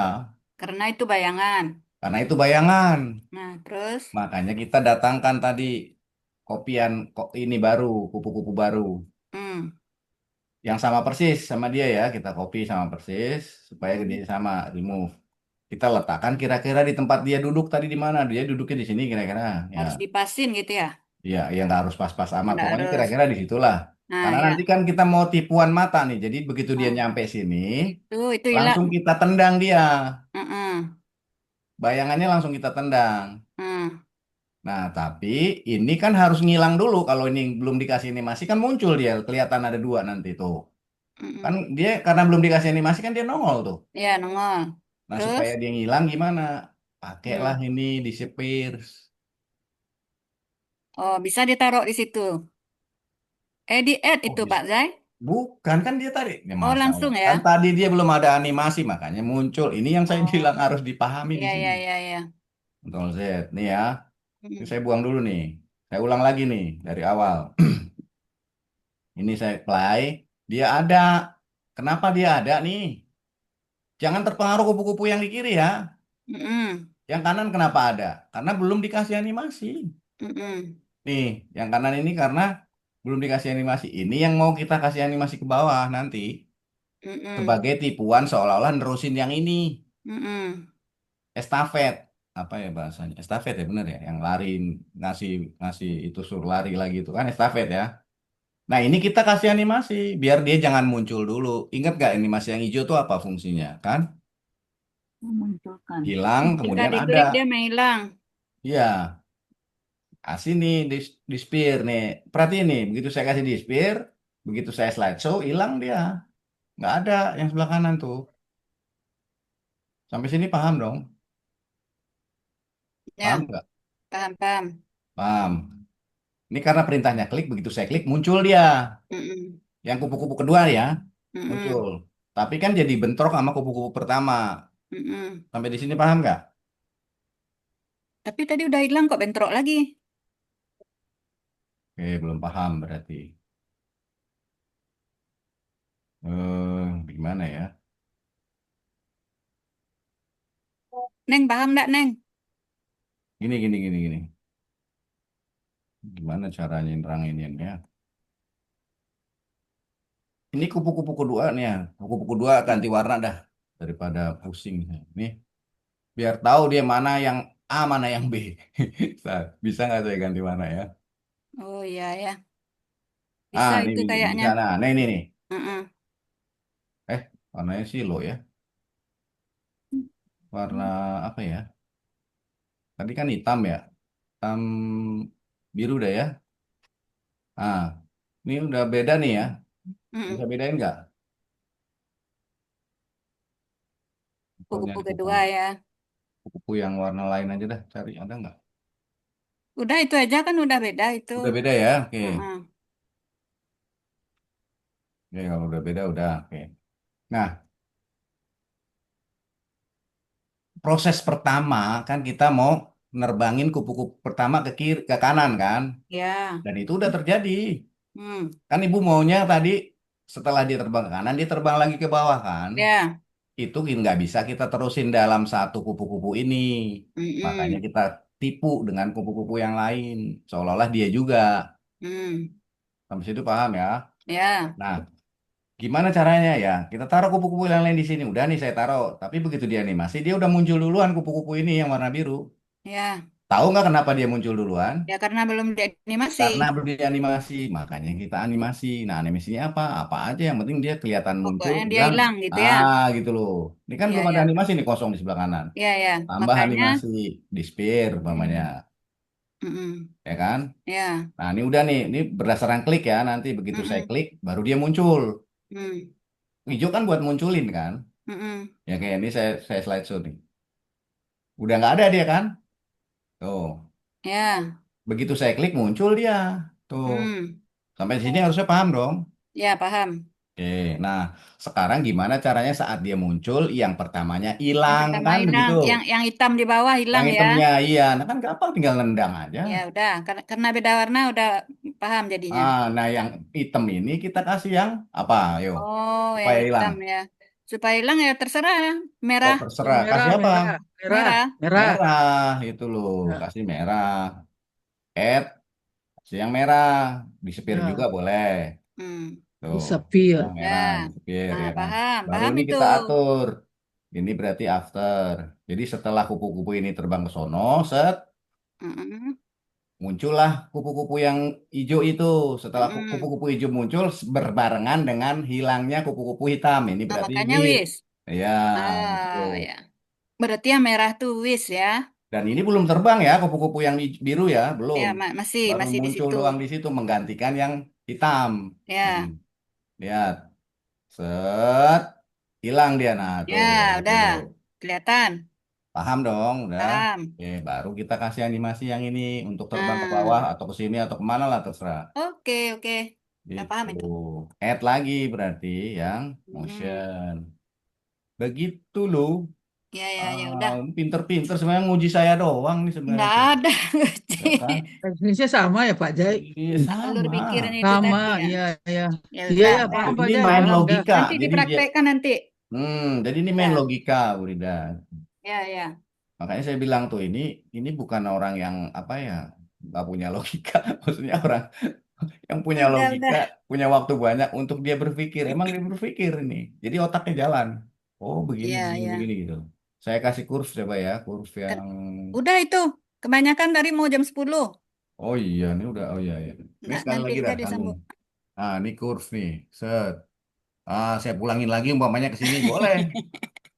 Karena itu bayangan. Karena itu bayangan. Nah, terus? Makanya kita datangkan tadi kopian kok ini baru, kupu-kupu baru. Hmm. Yang sama persis sama dia ya, kita copy sama persis supaya gede Hmm. sama remove. Kita letakkan kira-kira di tempat dia duduk tadi di mana? Dia duduknya di sini kira-kira. Ya, Harus dipasin gitu ya? iya, ya nggak harus pas-pas amat. Nggak Pokoknya harus. kira-kira di situlah. Nah, Karena ya. nanti kan kita mau tipuan mata nih. Jadi begitu dia Nah, nyampe sini, itu hilang. langsung kita tendang dia. Mm-mm. Bayangannya langsung kita tendang. Hmm. Nah, tapi ini kan harus ngilang dulu. Kalau ini belum dikasih animasi kan muncul dia. Kelihatan ada dua nanti tuh. Kan Mm-mm. dia karena belum dikasih animasi kan dia nongol tuh. Ya, nongol. Nah, Terus? supaya dia ngilang gimana? Pakailah Hmm. ini di Spears. Oh, bisa ditaruh di situ. Di add Oh, itu bisa. Pak Zai? Bukan kan dia tadi. Ya, Oh, masalah. langsung Kan ya? tadi dia belum ada animasi makanya muncul. Ini yang saya Oh, bilang harus dipahami di ya, sini. ya, ya, ya. Ctrl Z. Nih ya. Ini Hmm. saya buang dulu nih. Saya ulang lagi nih dari awal. Ini saya play. Dia ada. Kenapa dia ada nih? Jangan terpengaruh kupu-kupu yang di kiri ya. Mm-mm. Yang kanan kenapa ada? Karena belum dikasih animasi. Mm-mm. Nih, yang kanan ini karena belum dikasih animasi. Ini yang mau kita kasih animasi ke bawah nanti Mm-mm. sebagai tipuan seolah-olah nerusin yang ini. Mm-mm. Estafet. Apa ya bahasanya? Estafet ya bener ya. Yang lari ngasih ngasih itu suruh lari lagi itu kan estafet ya. Nah, ini kita kasih animasi biar dia jangan muncul dulu. Ingat gak animasi yang hijau itu apa fungsinya? Kan Memunculkan. hilang Ketika kemudian ada. diklik dia menghilang. Iya, kasih nih di spear nih. Perhatiin nih, begitu saya kasih di spear, begitu saya slideshow, hilang dia. Nggak ada yang sebelah kanan tuh. Sampai sini paham dong? Paham Ya, nggak? paham, paham. Paham. Ini karena perintahnya klik, begitu saya klik muncul dia. Mm-mm. Yang kupu-kupu kedua ya, muncul. Mm-mm. Tapi kan jadi bentrok sama kupu-kupu pertama. Mm-mm. Sampai di sini paham nggak? Tapi tadi udah hilang kok bentrok lagi. Oke, belum paham berarti. Gimana ya? Neng, paham nggak, Neng? Gini. Gimana caranya neranginnya? Ini kupu-kupu kedua nih ya. Kupu-kupu kedua ganti warna dah daripada pusing. Nih, biar tahu dia mana yang A, mana yang B. Bisa nggak saya ganti warna ya? Oh iya ya, bisa Nih itu kayaknya. bisa. Nah, nih. Mm-mm. Warnanya silo ya. Warna apa ya? Tadi kan hitam ya. Hitam biru dah ya. Ah, ini udah beda nih ya. Bisa Mm-mm. bedain nggak? Pokoknya Kupu-kupu di kedua ya. kupu-kupu yang warna lain aja dah. Cari ada nggak? Udah itu aja kan udah beda itu. Udah beda ya. Oke. Mm-mm. Oke, kalau udah beda udah. Oke. Nah, proses pertama kan kita mau nerbangin kupu-kupu pertama ke kiri ke kanan kan. Ya. Dan itu udah terjadi. Hmm. Kan ibu maunya tadi setelah dia terbang ke kanan, dia terbang lagi ke bawah kan. Ya. Itu nggak bisa kita terusin dalam satu kupu-kupu ini. Makanya Mm-mm. kita tipu dengan kupu-kupu yang lain. Seolah-olah dia juga. Hmm. Sampai situ paham ya? Ya. Nah, gimana caranya ya? Kita taruh kupu-kupu yang lain di sini. Udah nih saya taruh. Tapi begitu dia animasi, dia udah muncul duluan kupu-kupu ini yang warna biru. Ya. Tahu nggak kenapa dia muncul duluan? Ya karena belum dianimasi. Karena berdiri animasi, makanya kita animasi. Nah, animasinya apa? Apa aja yang penting dia kelihatan muncul, Pokoknya dia hilang. hilang gitu ya. Gitu loh. Ini kan Ya belum ada ya. animasi nih kosong di sebelah kanan. Ya ya. Tambah Makanya. animasi di sphere umpamanya, Mm-mm. ya kan? Ya. Nah, ini udah nih, ini berdasarkan klik ya. Nanti begitu saya Mm-mm. klik, baru dia muncul. Mm. Hijau kan buat munculin kan? Mm-mm. Ya kayak ini saya slideshow nih. Udah nggak ada dia kan? Tuh, Ya. begitu saya klik muncul dia. Tuh, Hmm. sampai sini harusnya paham dong. Ya paham. Oke, nah sekarang gimana caranya saat dia muncul yang pertamanya Yang hilang pertama kan hilang, begitu? yang hitam di bawah Yang hilang ya. hitamnya iya, nah kan gampang tinggal nendang aja. Ya udah, karena beda warna udah paham jadinya. Nah yang hitam ini kita kasih yang apa? Ayo, Oh, yang supaya hilang. hitam ya. Supaya hilang ya terserah ya. Oh Merah, Yang terserah, merah, kasih apa? merah, merah, merah. merah. Merah itu loh, Ya, kasih merah. Add, kasih yang merah. Di setir juga ya, boleh. Hmm. Tuh, disappear. yang merah di Ya. setir Nah, ya kan. paham, Baru paham ini itu. kita atur. Ini berarti after. Jadi setelah kupu-kupu ini terbang ke sono, set, Mm-mm. muncullah kupu-kupu yang hijau itu. Setelah Mm-mm. kupu-kupu hijau muncul berbarengan dengan hilangnya kupu-kupu hitam. Ini Nah, berarti makanya miss. wis. Ya, gitu. Ah, ya. Berarti yang merah tuh wis ya. Dan ini belum terbang ya kupu-kupu yang biru ya, belum. Ya, masih Baru masih di muncul situ. doang di situ menggantikan yang hitam. Nih, Ya. lihat. Set, hilang dia. Nah, Ya, tuh, gitu udah. loh. Kelihatan. Paham dong, udah. Paham. Oke, baru kita kasih animasi yang ini untuk terbang ke bawah Nah, atau ke sini atau kemana lah terserah. oke, oke. Udah paham Gitu. itu. Add lagi berarti yang Hmm. motion. Begitu loh. Ya, ya, ya udah. Pinter-pinter sebenarnya nguji saya doang nih sebenarnya Nggak tuh. ada. Ya kan? Teknisnya sama ya Pak Jai? Iya, Alur sama. pikiran itu Sama, tadi ya. iya, iya. Ya Iya, udah, ya, udah. paham Jadi Pak ini Jai, main paham dah. logika. Nanti Jadi dia, dipraktekkan nanti. jadi ini main Ya, logika, Bu Rida. ya, ya. Makanya saya bilang tuh ini bukan orang yang apa ya, nggak punya logika. Maksudnya orang yang punya logika, Udah. punya waktu banyak untuk dia berpikir. Emang dia berpikir ini. Jadi otaknya jalan. Oh, begini, Iya, begini, ya. begini gitu. Saya kasih kurve coba ya, kurve Kan- yang Udah itu. Kebanyakan dari mau jam 10. oh iya, ini udah oh iya ya. Ini Nggak, sekali nanti lagi aja dah sambung. disambung. Ini kurve nih. Set. Saya pulangin lagi umpamanya ke sini boleh.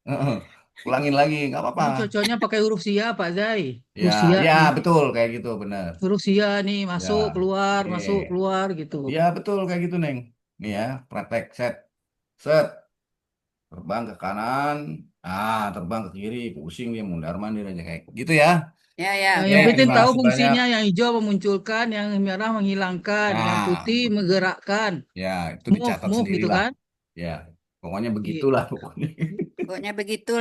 Heeh. Pulangin lagi nggak apa-apa. Ini cocoknya pakai huruf sia Pak Zai. Ya, Huruf sia ya nih. betul kayak gitu benar. Huruf sia nih, Ya. masuk, Oke. keluar gitu. Ya betul kayak gitu Neng. Nih ya, praktek set. Set. Terbang ke kanan, terbang ke kiri, pusing dia mundar mandir aja kayak gitu ya. Ya, ya, Nah, Oke, yang udah. penting terima tahu kasih banyak. fungsinya, yang hijau memunculkan, yang merah menghilangkan, yang Nah, putih menggerakkan. ya itu Move, dicatat move gitu sendirilah. kan? Ya, pokoknya Iya. begitulah pokoknya. Pokoknya begitu.